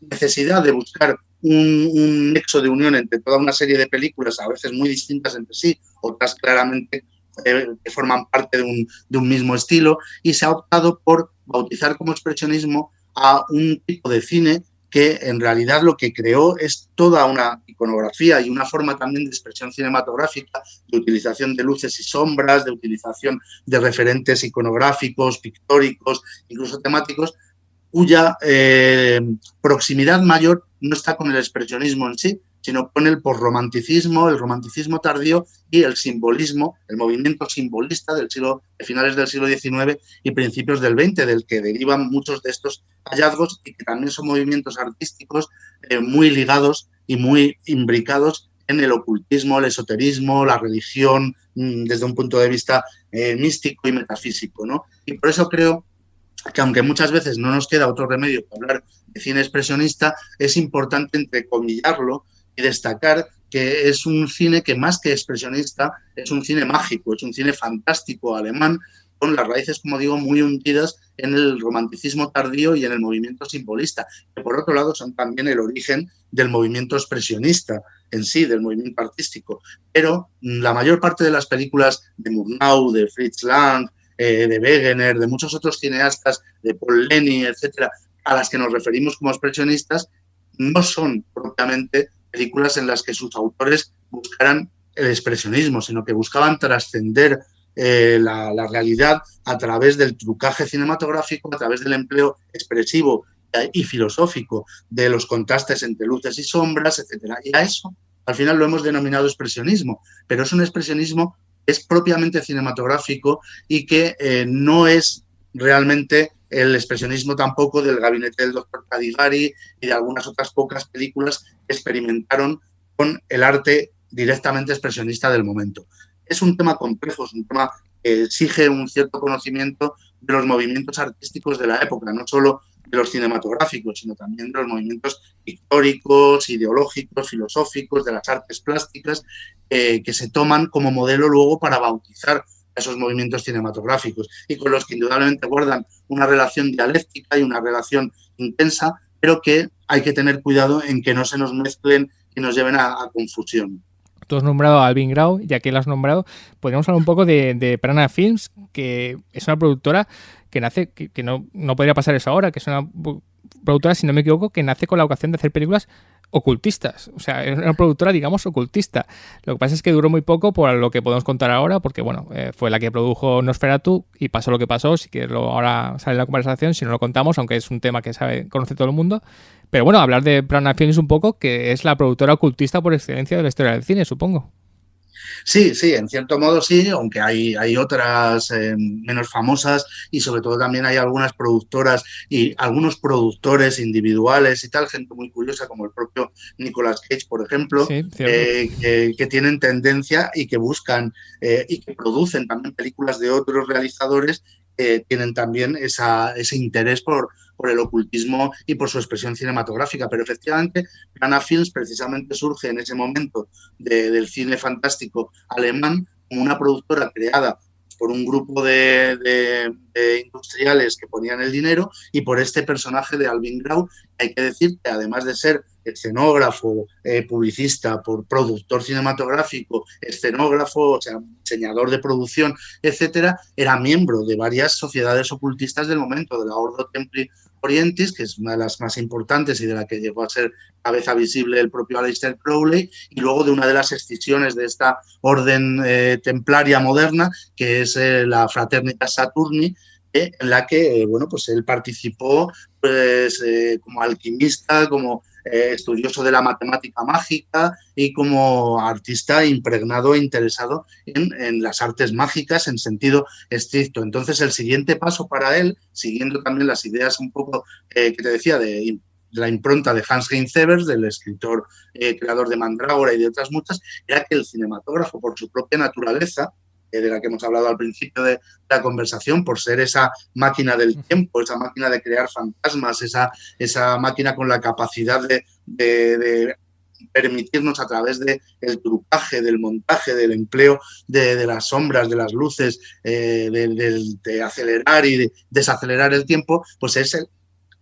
[SPEAKER 2] necesidad de buscar un nexo de unión entre toda una serie de películas, a veces muy distintas entre sí, otras claramente que forman parte de un mismo estilo, y se ha optado por bautizar como expresionismo a un tipo de cine que en realidad lo que creó es toda una iconografía y una forma también de expresión cinematográfica, de utilización de luces y sombras, de utilización de referentes iconográficos, pictóricos, incluso temáticos, cuya proximidad mayor no está con el expresionismo en sí, sino con el posromanticismo, el romanticismo tardío y el simbolismo, el movimiento simbolista de finales del siglo XIX y principios del XX, del que derivan muchos de estos hallazgos y que también son movimientos artísticos muy ligados y muy imbricados en el ocultismo, el esoterismo, la religión, desde un punto de vista místico y metafísico, ¿no? Y por eso creo que aunque muchas veces no nos queda otro remedio que hablar de cine expresionista, es importante entrecomillarlo y destacar que es un cine que más que expresionista es un cine mágico, es un cine fantástico alemán, con las raíces, como digo, muy hundidas en el romanticismo tardío y en el movimiento simbolista, que por otro lado son también el origen del movimiento expresionista en sí, del movimiento artístico. Pero la mayor parte de las películas de Murnau, de Fritz Lang, de Wegener, de muchos otros cineastas, de Paul Leni, etcétera, a las que nos referimos como expresionistas, no son propiamente películas en las que sus autores buscaran el expresionismo, sino que buscaban trascender la realidad a través del trucaje cinematográfico, a través del empleo expresivo y filosófico de los contrastes entre luces y sombras, etcétera. Y a eso, al final, lo hemos denominado expresionismo, pero es un expresionismo que es propiamente cinematográfico y que no es realmente el expresionismo tampoco del gabinete del doctor Caligari y de algunas otras pocas películas que experimentaron con el arte directamente expresionista del momento. Es un tema complejo, es un tema que exige un cierto conocimiento de los movimientos artísticos de la época, no solo de los cinematográficos, sino también de los movimientos históricos, ideológicos, filosóficos, de las artes plásticas, que se toman como modelo luego para bautizar esos movimientos cinematográficos y con los que indudablemente guardan una relación dialéctica y una relación intensa, pero que hay que tener cuidado en que no se nos mezclen y nos lleven a confusión.
[SPEAKER 1] Tú has nombrado a Alvin Grau, ya que lo has nombrado, podríamos hablar un poco de Prana Films, que es una productora que nace, que no podría pasar eso ahora, que es una productora, si no me equivoco, que nace con la vocación de hacer películas ocultistas. O sea, es una productora, digamos, ocultista. Lo que pasa es que duró muy poco por lo que podemos contar ahora, porque, bueno, fue la que produjo Nosferatu y pasó lo que pasó. Si que ahora sale en la conversación, si no lo contamos, aunque es un tema que conoce todo el mundo. Pero bueno, hablar de Prana Films un poco, que es la productora ocultista por excelencia de la historia del cine, supongo.
[SPEAKER 2] Sí, sí, en cierto modo sí, aunque hay otras menos famosas y sobre todo también hay algunas productoras y algunos productores individuales y tal, gente muy curiosa como el propio Nicolas Cage, por ejemplo,
[SPEAKER 1] Sí,
[SPEAKER 2] que tienen tendencia y que buscan y que producen también películas de otros realizadores que tienen también ese interés por el ocultismo y por su expresión cinematográfica. Pero efectivamente, Prana Films precisamente surge en ese momento del cine fantástico alemán como una productora creada por un grupo de industriales que ponían el dinero y por este personaje de Alvin Grau. Hay que decir que además de ser escenógrafo, publicista, productor cinematográfico, escenógrafo, o sea, diseñador de producción, etcétera, era miembro de varias sociedades ocultistas del momento, de la Ordo Templi Orientis, que es una de las más importantes y de la que llegó a ser cabeza visible el propio Aleister Crowley, y luego de una de las escisiones de esta orden templaria moderna, que es la Fraternitas Saturni, en la que bueno, pues él participó pues, como alquimista, como estudioso de la matemática mágica y como artista impregnado e interesado en las artes mágicas en sentido estricto. Entonces, el siguiente paso para él, siguiendo también las ideas un poco que te decía de la impronta de Hans-Heinz Severs, del escritor creador de Mandrágora y de otras muchas, era que el cinematógrafo, por su propia naturaleza, de la que hemos hablado al principio de la conversación, por ser esa máquina del tiempo, esa máquina de crear fantasmas, esa máquina con la capacidad de permitirnos a través del trucaje, del montaje, del empleo de las sombras, de las luces, de acelerar y de desacelerar el tiempo, pues es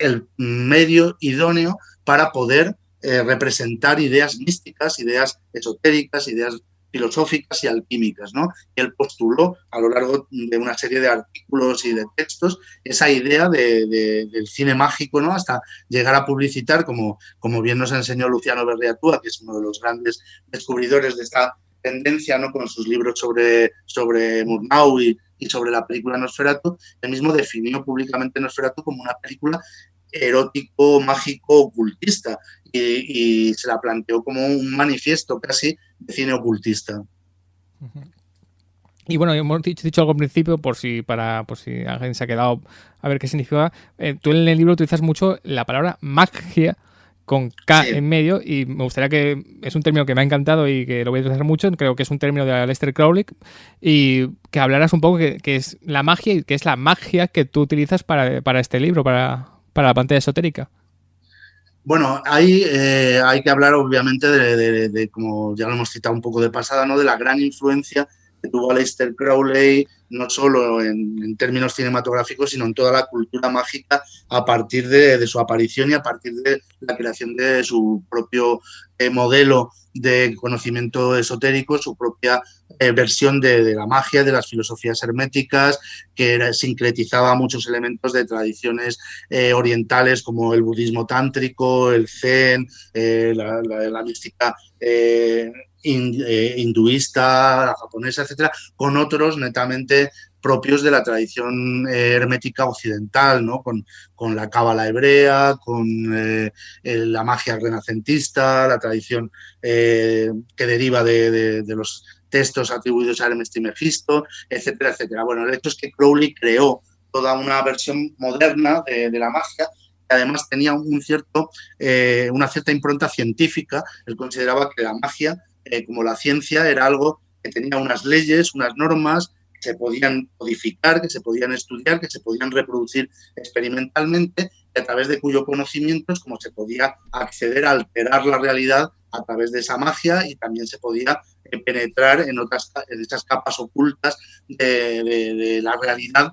[SPEAKER 2] el medio idóneo para poder representar ideas místicas, ideas esotéricas, ideas filosóficas y alquímicas, ¿no? Y él postuló a lo largo de una serie de artículos y de textos esa idea del cine mágico, ¿no? Hasta llegar a publicitar, como bien nos enseñó Luciano Berriatúa, que es uno de los grandes descubridores de esta tendencia, ¿no? Con sus libros sobre Murnau y sobre la película Nosferatu. Él mismo definió públicamente Nosferatu como una película erótico, mágico, ocultista y se la planteó como un manifiesto casi de cine ocultista.
[SPEAKER 1] Y bueno, hemos dicho algo al principio, por si alguien se ha quedado a ver qué significa. Tú en el libro utilizas mucho la palabra magia con K sí. En medio, y me gustaría que es un término que me ha encantado y que lo voy a utilizar mucho, creo que es un término de Aleister Crowley, y que hablaras un poco que es la magia y que es la magia que tú utilizas para este libro, para la pantalla esotérica.
[SPEAKER 2] Bueno, ahí hay que hablar obviamente de, como ya lo hemos citado un poco de pasada, ¿no? De la gran influencia que tuvo Aleister Crowley, no solo en términos cinematográficos, sino en toda la cultura mágica a partir de su aparición y a partir de la creación de su propio modelo de conocimiento esotérico, su propia versión de la magia, de las filosofías herméticas, que sincretizaba muchos elementos de tradiciones orientales como el budismo tántrico, el zen, la mística hinduista, la japonesa, etcétera, con otros netamente propios de la tradición hermética occidental, ¿no? Con la cábala hebrea, con la magia renacentista, la tradición que deriva de los textos atribuidos a Hermes Trismegisto, etcétera, etcétera. Bueno, el hecho es que Crowley creó toda una versión moderna de la magia, que además tenía una cierta impronta científica. Él consideraba que la magia, como la ciencia, era algo que tenía unas leyes, unas normas, que se podían codificar, que se podían estudiar, que se podían reproducir experimentalmente, y a través de cuyo conocimiento es como se podía acceder a alterar la realidad a través de esa magia, y también se podía penetrar en esas capas ocultas de la realidad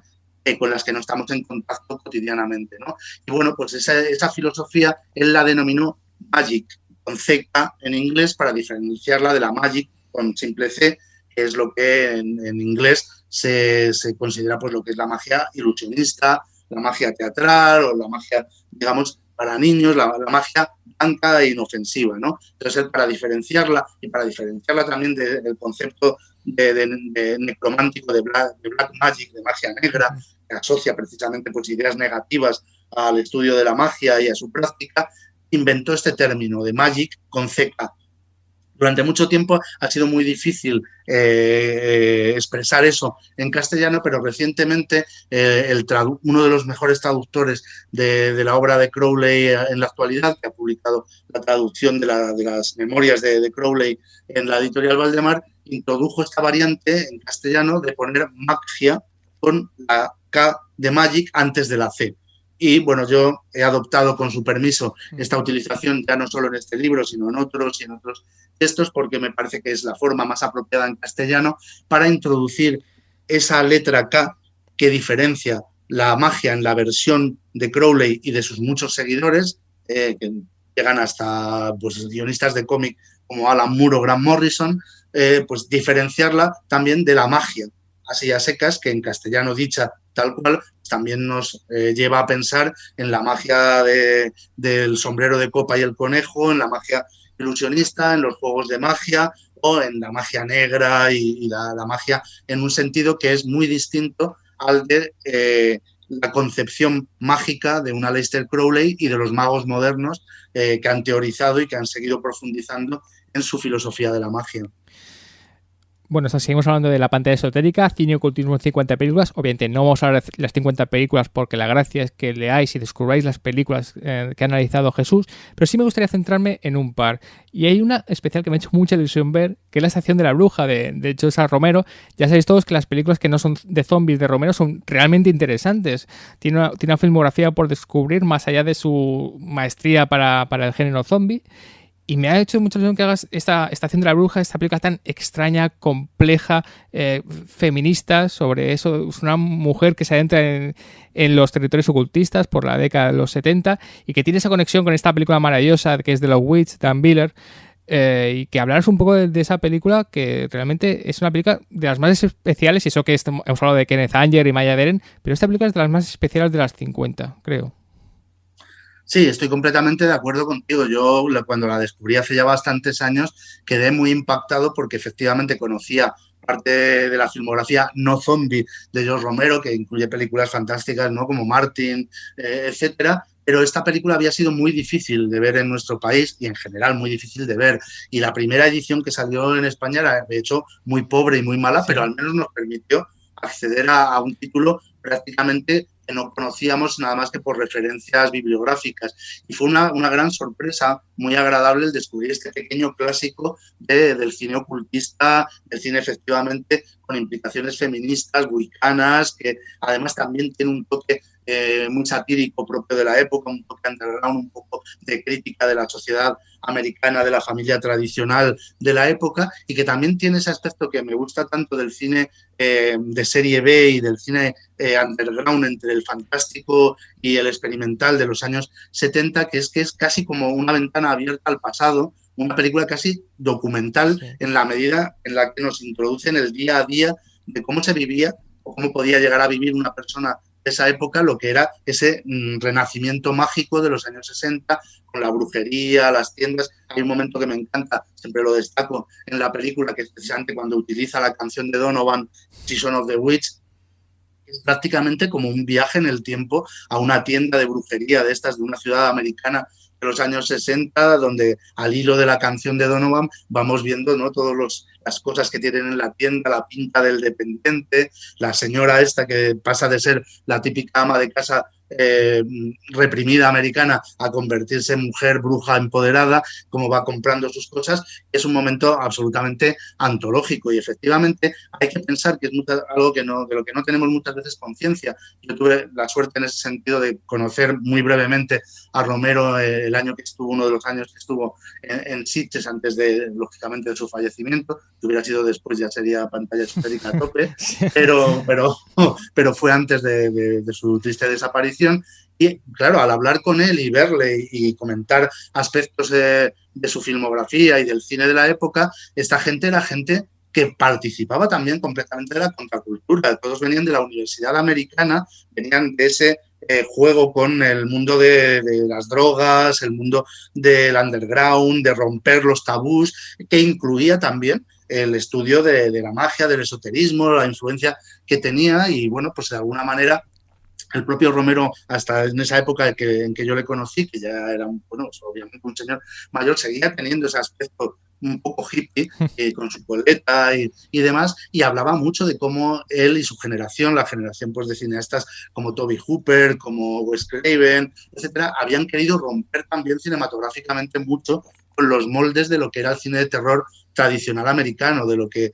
[SPEAKER 2] con las que no estamos en contacto cotidianamente, ¿no? Y bueno, pues esa filosofía él la denominó Magic, con Z en inglés, para diferenciarla de la Magic con simple C, que es lo que en inglés se considera pues lo que es la magia ilusionista, la magia teatral o la magia, digamos, para niños, la magia blanca e inofensiva, ¿no? Entonces, para diferenciarla y para diferenciarla también del concepto de necromántico, de black magic, de magia negra, que asocia precisamente pues, ideas negativas al estudio de la magia y a su práctica, inventó este término de magic con CK. Durante mucho tiempo ha sido muy difícil expresar eso en castellano, pero recientemente uno de los mejores traductores de la obra de Crowley en la actualidad, que ha publicado la traducción de las memorias de Crowley en la editorial Valdemar, introdujo esta variante en castellano de poner magia con la K de Magic antes de la C. Y bueno, yo he adoptado con su permiso esta utilización ya no solo en este libro, sino en otros y en otros textos, porque me parece que es la forma más apropiada en castellano para introducir esa letra K que diferencia la magia en la versión de Crowley y de sus muchos seguidores, que llegan hasta pues, guionistas de cómic como Alan Moore o Grant Morrison, pues diferenciarla también de la magia, así a secas, que en castellano dicha tal cual, también nos lleva a pensar en la magia del sombrero de copa y el conejo, en la magia ilusionista, en los juegos de magia o en la magia negra y la magia en un sentido que es muy distinto al de la concepción mágica de un Aleister Crowley y de los magos modernos que han teorizado y que han seguido profundizando en su filosofía de la magia.
[SPEAKER 1] Bueno, seguimos hablando de la pantalla esotérica, cine y ocultismo en 50 películas. Obviamente no vamos a hablar de las 50 películas porque la gracia es que leáis y descubráis las películas que ha analizado Jesús, pero sí me gustaría centrarme en un par. Y hay una especial que me ha hecho mucha ilusión ver, que es La estación de la bruja de Joshua Romero. Ya sabéis todos que las películas que no son de zombies de Romero son realmente interesantes. Tiene una filmografía por descubrir más allá de su maestría para el género zombie. Y me ha hecho mucha ilusión que hagas esta Estación de la Bruja, esta película tan extraña, compleja, feminista, sobre eso. Es una mujer que se adentra en los territorios ocultistas por la década de los 70 y que tiene esa conexión con esta película maravillosa que es de los Witch, Dan Biller. Y que hablaras un poco de esa película, que realmente es una película de las más especiales, y eso que hemos hablado de Kenneth Anger y Maya Deren, pero esta película es de las más especiales de las 50, creo.
[SPEAKER 2] Sí, estoy completamente de acuerdo contigo. Yo cuando la descubrí hace ya bastantes años quedé muy impactado porque efectivamente conocía parte de la filmografía no zombie de George Romero, que incluye películas fantásticas, ¿no? Como Martin, etcétera. Pero esta película había sido muy difícil de ver en nuestro país y en general muy difícil de ver. Y la primera edición que salió en España era, de hecho, muy pobre y muy mala, sí, pero al menos nos permitió acceder a un título prácticamente que no conocíamos nada más que por referencias bibliográficas. Y fue una gran sorpresa, muy agradable, el descubrir este pequeño clásico del cine ocultista, del cine efectivamente con implicaciones feministas, wiccanas, que además también tiene un toque muy satírico propio de la época, un toque underground, un poco de crítica de la sociedad americana, de la familia tradicional de la época, y que también tiene ese aspecto que me gusta tanto del cine de serie B y del cine underground, entre el fantástico y el experimental de los años 70, que es casi como una ventana abierta al pasado, una película casi documental, sí, en la medida en la que nos introduce en el día a día de cómo se vivía o cómo podía llegar a vivir una persona de esa época, lo que era ese renacimiento mágico de los años 60, con la brujería, las tiendas. Hay un momento que me encanta, siempre lo destaco en la película, que es precisamente cuando utiliza la canción de Donovan, Season of the Witch. Es prácticamente como un viaje en el tiempo a una tienda de brujería de estas, de una ciudad americana de los años 60, donde al hilo de la canción de Donovan vamos viendo, ¿no?, todas las cosas que tienen en la tienda, la pinta del dependiente, la señora esta que pasa de ser la típica ama de casa reprimida americana a convertirse en mujer bruja empoderada, cómo va comprando sus cosas. Es un momento absolutamente antológico, y efectivamente hay que pensar que es algo de lo que no tenemos muchas veces conciencia. Yo tuve la suerte en ese sentido de conocer muy brevemente a Romero el año que estuvo, uno de los años que estuvo en Sitges, antes de, lógicamente, de su fallecimiento. Si hubiera sido después ya sería pantalla esférica a tope, pero fue antes de su triste desaparición. Y claro, al hablar con él y verle y comentar aspectos de su filmografía y del cine de la época, esta gente era gente que participaba también completamente de la contracultura. Todos venían de la Universidad Americana, venían de ese juego con el mundo de las drogas, el mundo del underground, de romper los tabús, que incluía también el estudio de la magia, del esoterismo, la influencia que tenía. Y bueno, pues de alguna manera el propio Romero, hasta en esa época en que yo le conocí, que ya era obviamente un señor mayor, seguía teniendo ese aspecto un poco hippie, con su coleta y demás, y hablaba mucho de cómo él y su generación, la generación pues de cineastas como Tobe Hooper, como Wes Craven, etcétera, habían querido romper también cinematográficamente mucho con los moldes de lo que era el cine de terror tradicional americano, de lo que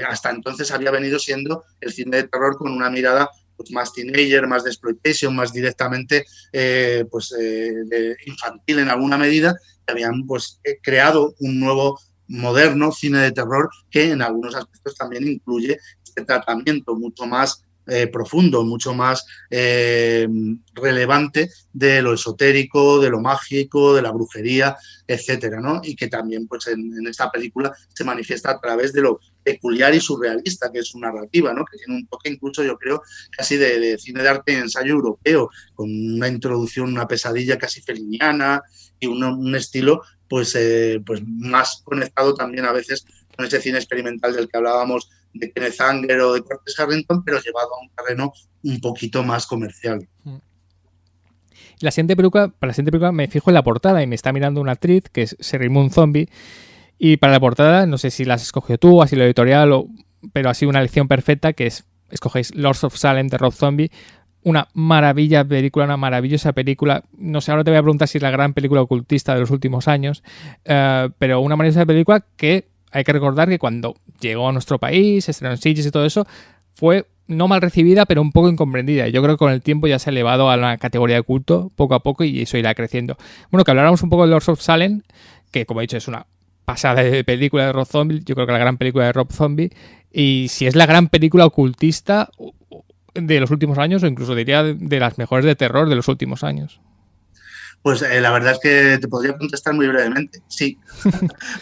[SPEAKER 2] hasta entonces había venido siendo el cine de terror con una mirada pues más teenager, más de exploitation, más directamente infantil en alguna medida, que habían pues creado un nuevo moderno cine de terror que en algunos aspectos también incluye este tratamiento mucho más profundo, mucho más relevante de lo esotérico, de lo mágico, de la brujería, etcétera, ¿no? Y que también pues en esta película se manifiesta a través de lo peculiar y surrealista que es su narrativa, ¿no? Que tiene un toque incluso, yo creo, casi de cine de arte y ensayo europeo, con una introducción, una pesadilla casi feliniana y un estilo pues más conectado también a veces con ese cine experimental del que hablábamos, de Kenneth Anger o de Curtis Harrington, pero llevado a un terreno un poquito más comercial.
[SPEAKER 1] Para la siguiente película me fijo en la portada y me está mirando una actriz que es Sheri Moon Zombie, y para la portada, no sé si la has escogido tú, así lo editorial, pero ha sido una elección perfecta, que escogéis Lords of Salem de Rob Zombie. Una una maravillosa película. No sé, ahora te voy a preguntar si es la gran película ocultista de los últimos años, pero una maravillosa película que hay que recordar que cuando llegó a nuestro país, estrenó en Sitges y todo eso, fue no mal recibida, pero un poco incomprendida. Yo creo que con el tiempo ya se ha elevado a una categoría de culto poco a poco y eso irá creciendo. Bueno, que habláramos un poco de Lords of Salem, que como he dicho es una pasada de película de Rob Zombie, yo creo que la gran película de Rob Zombie, y si es la gran película ocultista de los últimos años, o incluso diría de las mejores de terror de los últimos años.
[SPEAKER 2] Pues la verdad es que te podría contestar muy brevemente, sí.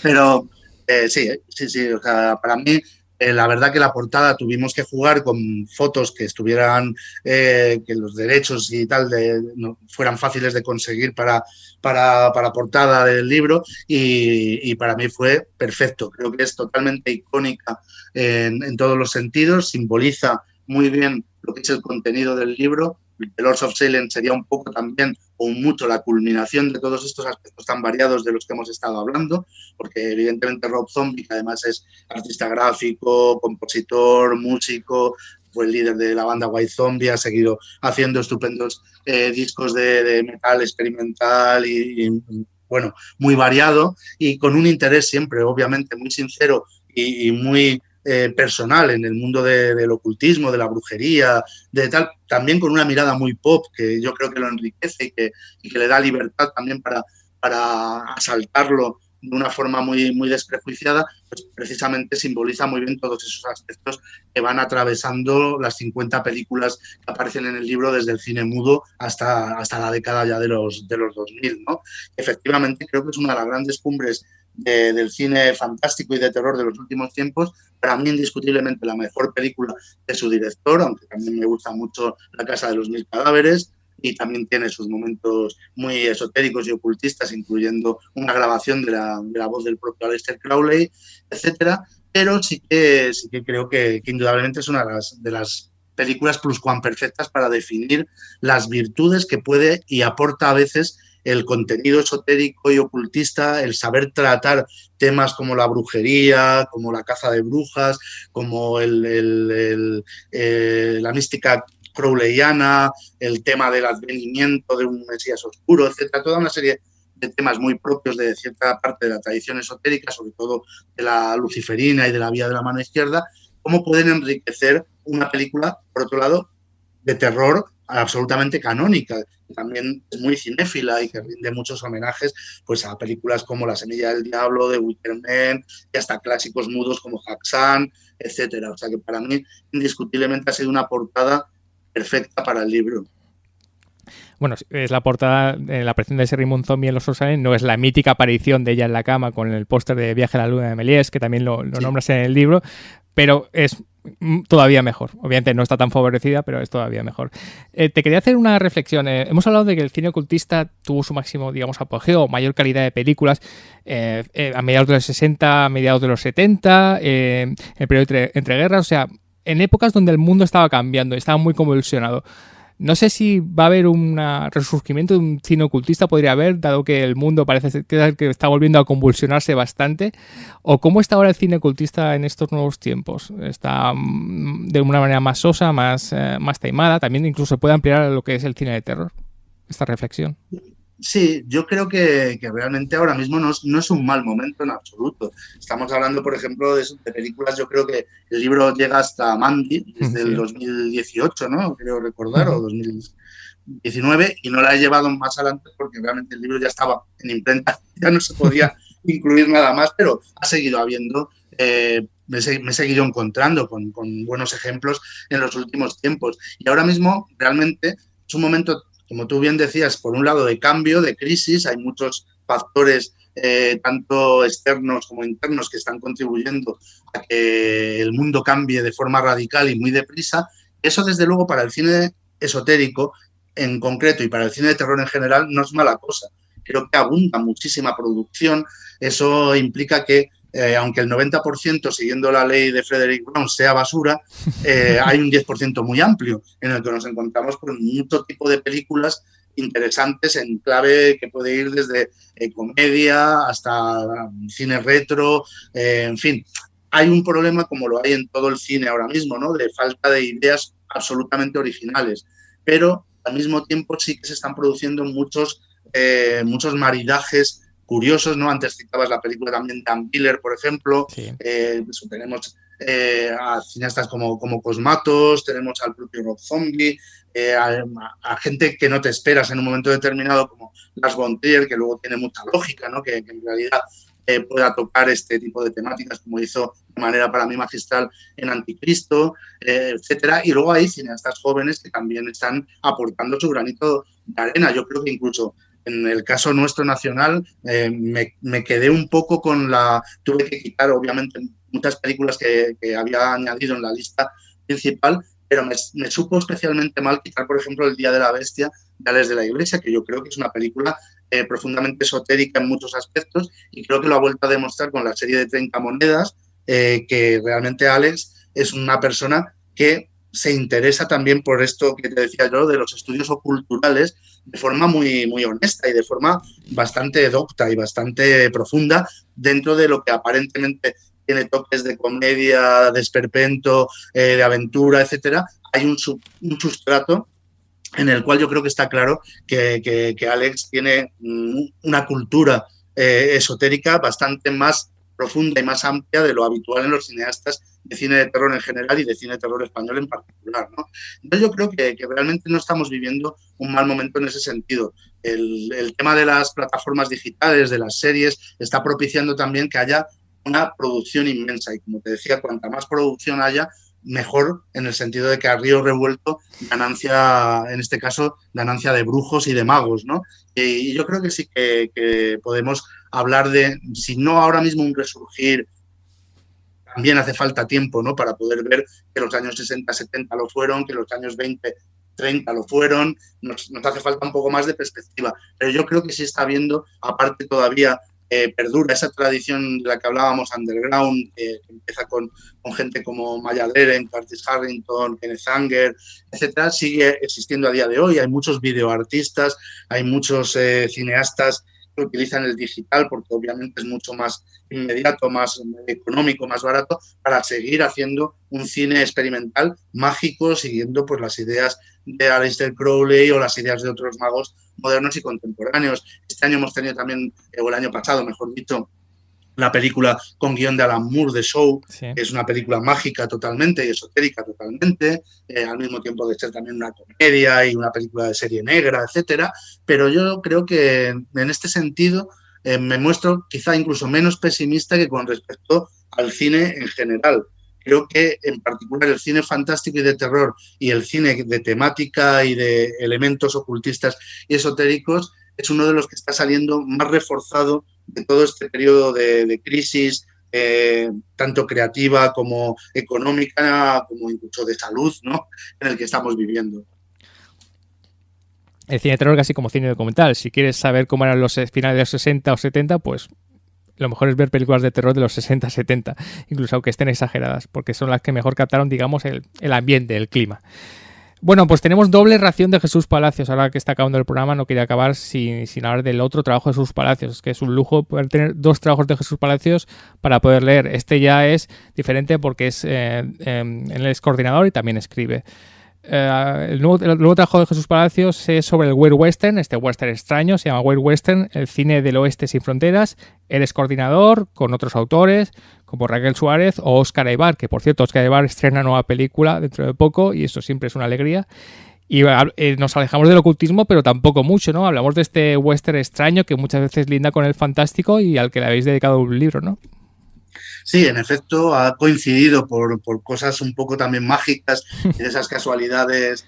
[SPEAKER 2] Pero sí, o sea, para mí la verdad que la portada tuvimos que jugar con fotos que estuvieran, que los derechos y tal no fueran fáciles de conseguir para portada del libro, y para mí fue perfecto. Creo que es totalmente icónica en todos los sentidos, simboliza muy bien lo que es el contenido del libro. The Lords of Salem sería un poco también o mucho la culminación de todos estos aspectos tan variados de los que hemos estado hablando, porque evidentemente Rob Zombie, que además es artista gráfico, compositor, músico, fue el líder de la banda White Zombie, ha seguido haciendo estupendos discos de metal experimental y bueno, muy variado y con un interés siempre, obviamente, muy sincero y muy personal en el mundo del ocultismo, de la brujería, de tal, también con una mirada muy pop, que yo creo que lo enriquece y que le da libertad también para asaltarlo de una forma muy desprejuiciada, pues precisamente simboliza muy bien todos esos aspectos que van atravesando las 50 películas que aparecen en el libro desde el cine mudo hasta la década ya de los 2000, ¿no? Efectivamente, creo que es una de las grandes cumbres del cine fantástico y de terror de los últimos tiempos. Para mí, indiscutiblemente, la mejor película de su director, aunque también me gusta mucho La Casa de los Mil Cadáveres, y también tiene sus momentos muy esotéricos y ocultistas, incluyendo una grabación de la voz del propio Aleister Crowley, etcétera. Pero sí que creo que indudablemente es una de las películas pluscuamperfectas para definir las virtudes que puede y aporta a veces el contenido esotérico y ocultista, el saber tratar temas como la brujería, como la caza de brujas, como la mística crowleyana, el tema del advenimiento de un mesías oscuro, etcétera, toda una serie de temas muy propios de cierta parte de la tradición esotérica, sobre todo de la luciferina y de la vía de la mano izquierda, cómo pueden enriquecer una película, por otro lado, de terror absolutamente canónica, que también es muy cinéfila y que rinde muchos homenajes pues, a películas como La Semilla del Diablo, de Wicker Man, y hasta clásicos mudos como Haxan, etcétera. O sea que para mí, indiscutiblemente, ha sido una portada perfecta para el libro.
[SPEAKER 1] Bueno, es la portada, la aparición de Sherry Moon Zombie en Los Rosanes, no es la mítica aparición de ella en la cama con el póster de Viaje a la Luna de Méliès, que también lo nombras en el libro, pero es todavía mejor. Obviamente no está tan favorecida, pero es todavía mejor. Te quería hacer una reflexión. Hemos hablado de que el cine ocultista tuvo su máximo, digamos, apogeo, mayor calidad de películas a mediados de los 60, a mediados de los 70, el periodo entre guerras, o sea, en épocas donde el mundo estaba cambiando, estaba muy convulsionado. No sé si va a haber un resurgimiento de un cine ocultista, podría haber, dado que el mundo parece que está volviendo a convulsionarse bastante. ¿O cómo está ahora el cine ocultista en estos nuevos tiempos? ¿Está de una manera más sosa, más taimada? También incluso puede ampliar a lo que es el cine de terror, esta reflexión.
[SPEAKER 2] Sí, yo creo que realmente ahora mismo no es un mal momento en absoluto. Estamos hablando, por ejemplo, de películas. Yo creo que el libro llega hasta Mandy desde el 2018, ¿no? Creo recordar, o 2019, y no la he llevado más adelante porque realmente el libro ya estaba en imprenta, ya no se podía incluir nada más, pero ha seguido habiendo. Me he seguido encontrando con buenos ejemplos en los últimos tiempos. Y ahora mismo realmente es un momento, como tú bien decías, por un lado de cambio, de crisis. Hay muchos factores, tanto externos como internos, que están contribuyendo a que el mundo cambie de forma radical y muy deprisa. Eso, desde luego, para el cine esotérico en concreto y para el cine de terror en general no es mala cosa. Creo que abunda muchísima producción. Eso implica que aunque el 90%, siguiendo la ley de Frederick Brown, sea basura, hay un 10% muy amplio en el que nos encontramos con mucho tipo de películas interesantes en clave que puede ir desde comedia hasta cine retro, en fin. Hay un problema, como lo hay en todo el cine ahora mismo, ¿no?, de falta de ideas absolutamente originales, pero al mismo tiempo sí que se están produciendo muchos maridajes curiosos, ¿no? Antes citabas la película también de Dan Biller, por ejemplo. Sí. Tenemos a cineastas como Cosmatos, tenemos al propio Rob Zombie, a gente que no te esperas en un momento determinado, como Lars von Trier, que luego tiene mucha lógica, ¿no?, que en realidad pueda tocar este tipo de temáticas, como hizo de manera para mí magistral en Anticristo, etcétera. Y luego hay cineastas jóvenes que también están aportando su granito de arena. Yo creo que incluso en el caso nuestro nacional, me quedé un poco con tuve que quitar, obviamente, muchas películas que había añadido en la lista principal, pero me supo especialmente mal quitar, por ejemplo, El Día de la Bestia, de Alex de la Iglesia, que yo creo que es una película profundamente esotérica en muchos aspectos, y creo que lo ha vuelto a demostrar con la serie de 30 monedas, que realmente Alex es una persona que se interesa también por esto que te decía yo, de los estudios oculturales, de forma muy, muy honesta y de forma bastante docta y bastante profunda, dentro de lo que aparentemente tiene toques de comedia, de esperpento, de aventura, etcétera. Hay un sustrato en el cual yo creo que está claro que Alex tiene una cultura esotérica bastante más profunda y más amplia de lo habitual en los cineastas de cine de terror en general y de cine de terror español en particular, ¿no? Entonces yo creo que realmente no estamos viviendo un mal momento en ese sentido. El tema de las plataformas digitales, de las series, está propiciando también que haya una producción inmensa y, como te decía, cuanta más producción haya, mejor, en el sentido de que a río revuelto ganancia, en este caso, ganancia de brujos y de magos, ¿no? Y yo creo que sí que podemos hablar de, si no ahora mismo un resurgir, también hace falta tiempo, ¿no? Para poder ver que los años 60, 70 lo fueron, que los años 20, 30 lo fueron, nos hace falta un poco más de perspectiva. Pero yo creo que sí está habiendo, aparte todavía, perdura esa tradición de la que hablábamos, underground, que empieza con gente como Maya Deren, Curtis Harrington, Kenneth Anger, etcétera, sigue existiendo a día de hoy. Hay muchos videoartistas, hay muchos cineastas que utilizan el digital porque obviamente es mucho más inmediato, más económico, más barato, para seguir haciendo un cine experimental mágico, siguiendo pues las ideas de Aleister Crowley o las ideas de otros magos modernos y contemporáneos. Este año hemos tenido también, o el año pasado, mejor dicho, la película con guión de Alan Moore, The Show, sí, que es una película mágica totalmente y esotérica totalmente, al mismo tiempo de ser también una comedia y una película de serie negra, etcétera. Pero yo creo que en este sentido me muestro quizá incluso menos pesimista que con respecto al cine en general. Creo que en particular el cine fantástico y de terror y el cine de temática y de elementos ocultistas y esotéricos es uno de los que está saliendo más reforzado de todo este periodo de crisis, tanto creativa como económica, como incluso de salud, ¿no?, en el que estamos viviendo.
[SPEAKER 1] El cine de terror casi como cine documental. Si quieres saber cómo eran los finales de los 60 o 70, pues lo mejor es ver películas de terror de los 60, 70, incluso aunque estén exageradas, porque son las que mejor captaron, digamos, el ambiente, el clima. Bueno, pues tenemos doble ración de Jesús Palacios. Ahora que está acabando el programa, no quería acabar sin hablar del otro trabajo de Jesús Palacios, que es un lujo poder tener dos trabajos de Jesús Palacios para poder leer. Este ya es diferente porque él es coordinador y también escribe. El nuevo trabajo de Jesús Palacios es sobre el Weird Western, este western extraño, se llama Weird Western, el cine del oeste sin fronteras. Él es coordinador con otros autores como Raquel Suárez o Óscar Aybar, que por cierto Óscar Aybar estrena nueva película dentro de poco y eso siempre es una alegría. Y nos alejamos del ocultismo, pero tampoco mucho, ¿no? Hablamos de este western extraño que muchas veces linda con el fantástico y al que le habéis dedicado un libro, ¿no?
[SPEAKER 2] Sí, en efecto, ha coincidido por cosas un poco también mágicas y de esas casualidades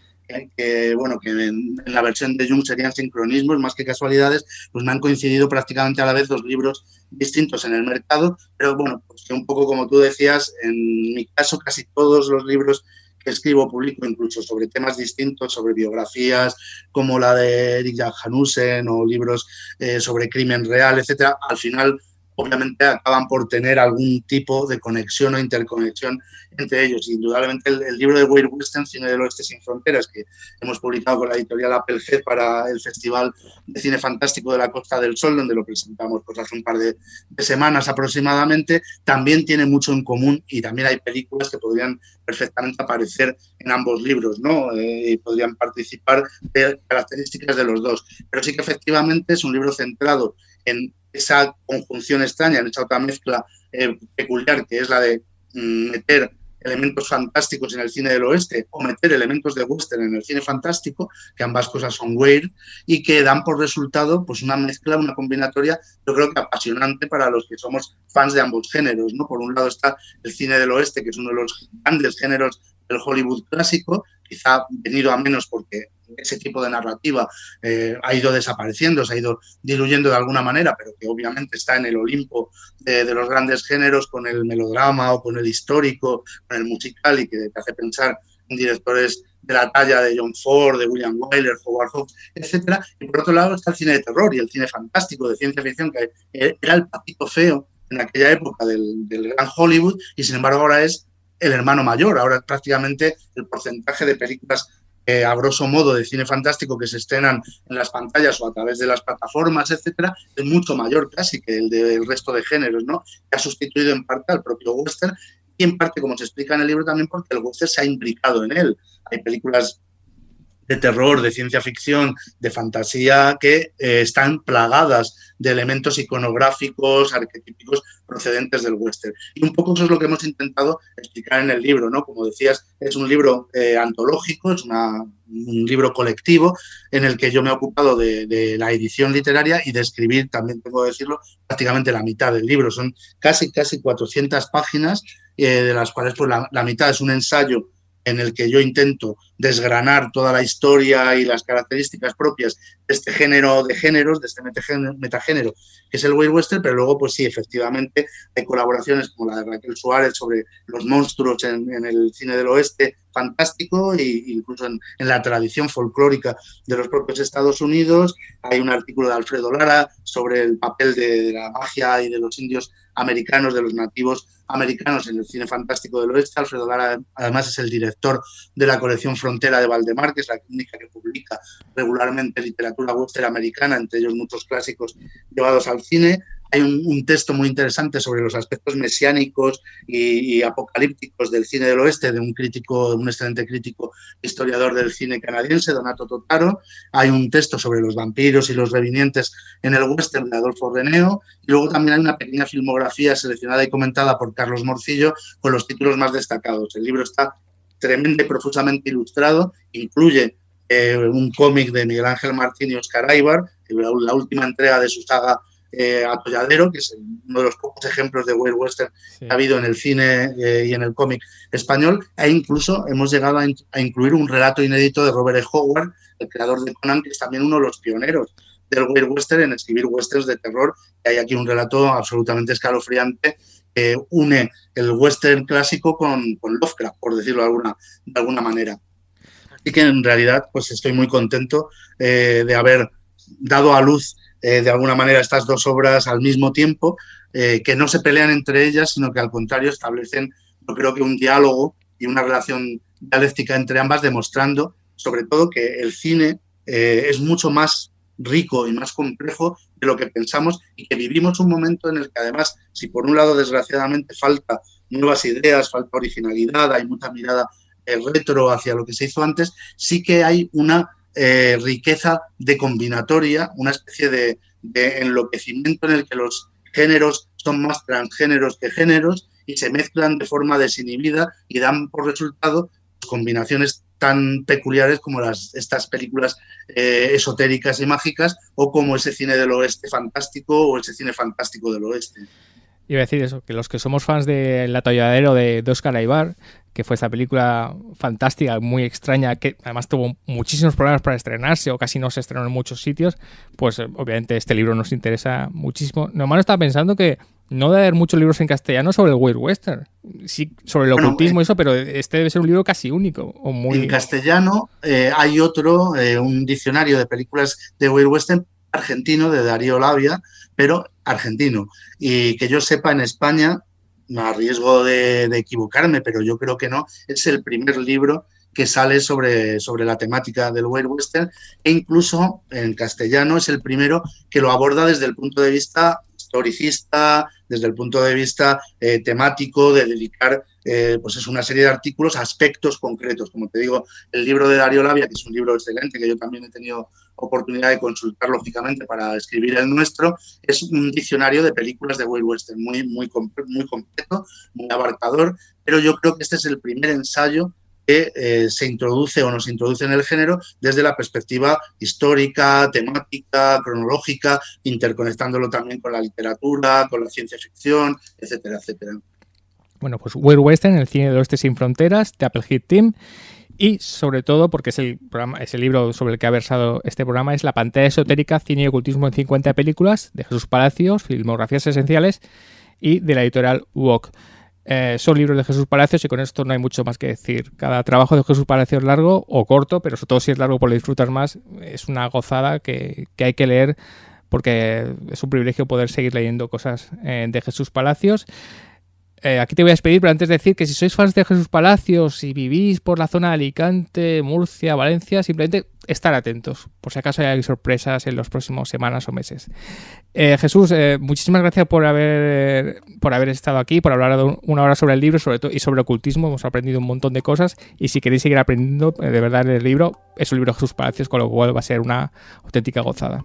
[SPEAKER 2] que en la versión de Jung serían sincronismos más que casualidades, pues me han coincidido prácticamente a la vez dos libros distintos en el mercado, pero bueno, pues que un poco como tú decías, en mi caso casi todos los libros que escribo publico incluso sobre temas distintos, sobre biografías como la de Erik Jan Hanussen o libros sobre crimen real, etcétera. Al final obviamente acaban por tener algún tipo de conexión o interconexión entre ellos. Indudablemente el libro de Weird Western, Cine del Oeste sin Fronteras, que hemos publicado con la editorial Applehead para el Festival de Cine Fantástico de la Costa del Sol, donde lo presentamos pues hace un par de semanas aproximadamente, también tiene mucho en común y también hay películas que podrían perfectamente aparecer en ambos libros, ¿no? Y podrían participar de características de los dos. Pero sí que efectivamente es un libro centrado en esa conjunción extraña, en esa otra mezcla peculiar que es la de meter elementos fantásticos en el cine del oeste o meter elementos de western en el cine fantástico, que ambas cosas son weird y que dan por resultado pues una mezcla, una combinatoria, yo creo que apasionante para los que somos fans de ambos géneros, ¿no? Por un lado está el cine del oeste, que es uno de los grandes géneros del Hollywood clásico, quizá venido a menos porque ese tipo de narrativa ha ido desapareciendo, se ha ido diluyendo de alguna manera, pero que obviamente está en el Olimpo de los grandes géneros, con el melodrama o con el histórico, con el musical, y que te hace pensar en directores de la talla de John Ford, de William Wyler, Howard Hawks, etcétera. Y por otro lado está el cine de terror y el cine fantástico, de ciencia ficción, que era el patito feo en aquella época del gran Hollywood, y sin embargo ahora es el hermano mayor. Ahora prácticamente el porcentaje de películas a grosso modo de cine fantástico que se estrenan en las pantallas o a través de las plataformas, etcétera, es mucho mayor casi que el del resto de géneros, ¿no? Que ha sustituido en parte al propio western y en parte, como se explica en el libro, también porque el western se ha implicado en él. Hay películas de terror, de ciencia ficción, de fantasía, que están plagadas de elementos iconográficos, arquetípicos procedentes del western. Y un poco eso es lo que hemos intentado explicar en el libro, ¿no? Como decías, es un libro antológico, es un libro colectivo en el que yo me he ocupado de la edición literaria y de escribir, también tengo que decirlo, prácticamente la mitad del libro. Son casi 400 páginas, de las cuales pues, la mitad es un ensayo en el que yo intento desgranar toda la historia y las características propias de este género de géneros, de este metagénero, que es el Weird Western, pero luego, pues sí, efectivamente, hay colaboraciones como la de Raquel Suárez sobre los monstruos en el cine del oeste, fantástico, e incluso en la tradición folclórica de los propios Estados Unidos. Hay un artículo de Alfredo Lara sobre el papel de la magia y de los indios americanos, de los nativos americanos en el cine fantástico del oeste. Alfredo Lara, además, es el director de la colección Frontera de Valdemar, que es la clínica que publica regularmente literatura western americana, entre ellos muchos clásicos llevados al cine. Hay un texto muy interesante sobre los aspectos mesiánicos y apocalípticos del cine del oeste de un excelente crítico historiador del cine canadiense, Donato Totaro. Hay un texto sobre los vampiros y los revinientes en el western de Adolfo Reneo. Y luego también hay una pequeña filmografía seleccionada y comentada por Carlos Morcillo con los títulos más destacados. El libro está tremendo y profusamente ilustrado, incluye un cómic de Miguel Ángel Martín y Óscar Aybar, la última entrega de su saga Atolladero, que es uno de los pocos ejemplos de Weird Western que ha habido en el cine y en el cómic español, e incluso hemos llegado a incluir un relato inédito de Robert E. Howard, el creador de Conan, que es también uno de los pioneros del Weird Western en escribir westerns de terror. Y hay aquí un relato absolutamente escalofriante que une el western clásico con Lovecraft, por decirlo de alguna manera. Así que en realidad pues estoy muy contento de haber dado a luz de alguna manera estas dos obras al mismo tiempo, que no se pelean entre ellas, sino que al contrario establecen, yo creo que un diálogo y una relación dialéctica entre ambas, demostrando sobre todo que el cine es mucho más rico y más complejo de lo que pensamos, y que vivimos un momento en el que además, si por un lado desgraciadamente falta nuevas ideas, falta originalidad, hay mucha mirada retro hacia lo que se hizo antes, sí que hay una riqueza de combinatoria, una especie de enloquecimiento en el que los géneros son más transgéneros que géneros y se mezclan de forma desinhibida y dan por resultado combinaciones tan peculiares como estas películas esotéricas y mágicas, o como ese cine del oeste fantástico o ese cine fantástico del oeste.
[SPEAKER 1] Iba a decir eso, que los que somos fans de El Atolladero de Óscar Aybar, que fue esta película fantástica, muy extraña, que además tuvo muchísimos problemas para estrenarse o casi no se estrenó en muchos sitios, pues obviamente este libro nos interesa muchísimo. Normal estaba pensando que no debe haber muchos libros en castellano sobre el Weird Western, sí, sobre el ocultismo y eso, pero este debe ser un libro casi único. O muy...
[SPEAKER 2] En castellano hay otro, un diccionario de películas de Weird Western argentino, de Darío Labia, pero argentino. Y que yo sepa, en España, a riesgo de equivocarme, pero yo creo que no, es el primer libro que sale sobre la temática del Weird Western, e incluso en castellano es el primero que lo aborda desde el punto de vista historicista, desde el punto de vista temático, de dedicar pues es una serie de artículos a aspectos concretos. Como te digo, el libro de Darío Labia, que es un libro excelente, que yo también he tenido oportunidad de consultar, lógicamente, para escribir el nuestro, es un diccionario de películas de Weird Western, muy completo, muy abarcador, pero yo creo que este es el primer ensayo que se introduce o nos introduce en el género desde la perspectiva histórica, temática, cronológica, interconectándolo también con la literatura, con la ciencia ficción, etcétera, etcétera.
[SPEAKER 1] Bueno, pues Weird Western, el cine del oeste sin fronteras, de Apple Hit Team, y sobre todo, porque es el libro sobre el que ha versado este programa, es La pantalla esotérica, cine y ocultismo en 50 películas, de Jesús Palacios, filmografías esenciales, y de la editorial UOC. Son libros de Jesús Palacios y con esto no hay mucho más que decir. Cada trabajo de Jesús Palacios es largo o corto, pero sobre todo si es largo pues lo disfrutas más. Es una gozada que hay que leer, porque es un privilegio poder seguir leyendo cosas de Jesús Palacios. Aquí te voy a despedir, pero antes de decir que si sois fans de Jesús Palacios y vivís por la zona de Alicante, Murcia, Valencia, simplemente estar atentos, por si acaso hay sorpresas en las próximas semanas o meses. Jesús, muchísimas gracias por haber estado aquí, por hablar una hora sobre el libro sobre todo, y sobre ocultismo. Hemos aprendido un montón de cosas y si queréis seguir aprendiendo, de verdad el libro es un libro de Jesús Palacios, con lo cual va a ser una auténtica gozada.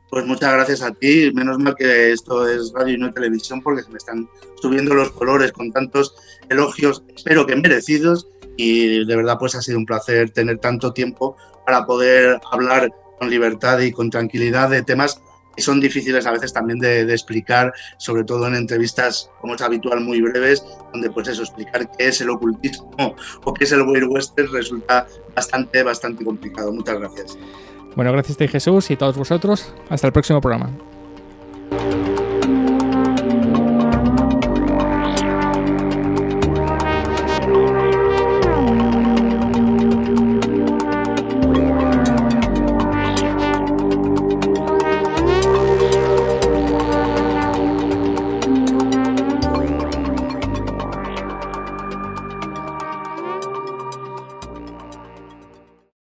[SPEAKER 2] Pues muchas gracias a ti. Menos mal que esto es radio y no televisión, porque se me están subiendo los colores con tantos elogios, espero que merecidos, y de verdad pues ha sido un placer tener tanto tiempo para poder hablar con libertad y con tranquilidad de temas que son difíciles a veces también de explicar, sobre todo en entrevistas, como es habitual, muy breves, donde pues eso, explicar qué es el ocultismo o qué es el Weird Western resulta bastante complicado. Muchas gracias.
[SPEAKER 1] Bueno, gracias a ti, Jesús, y a todos vosotros. Hasta el próximo programa.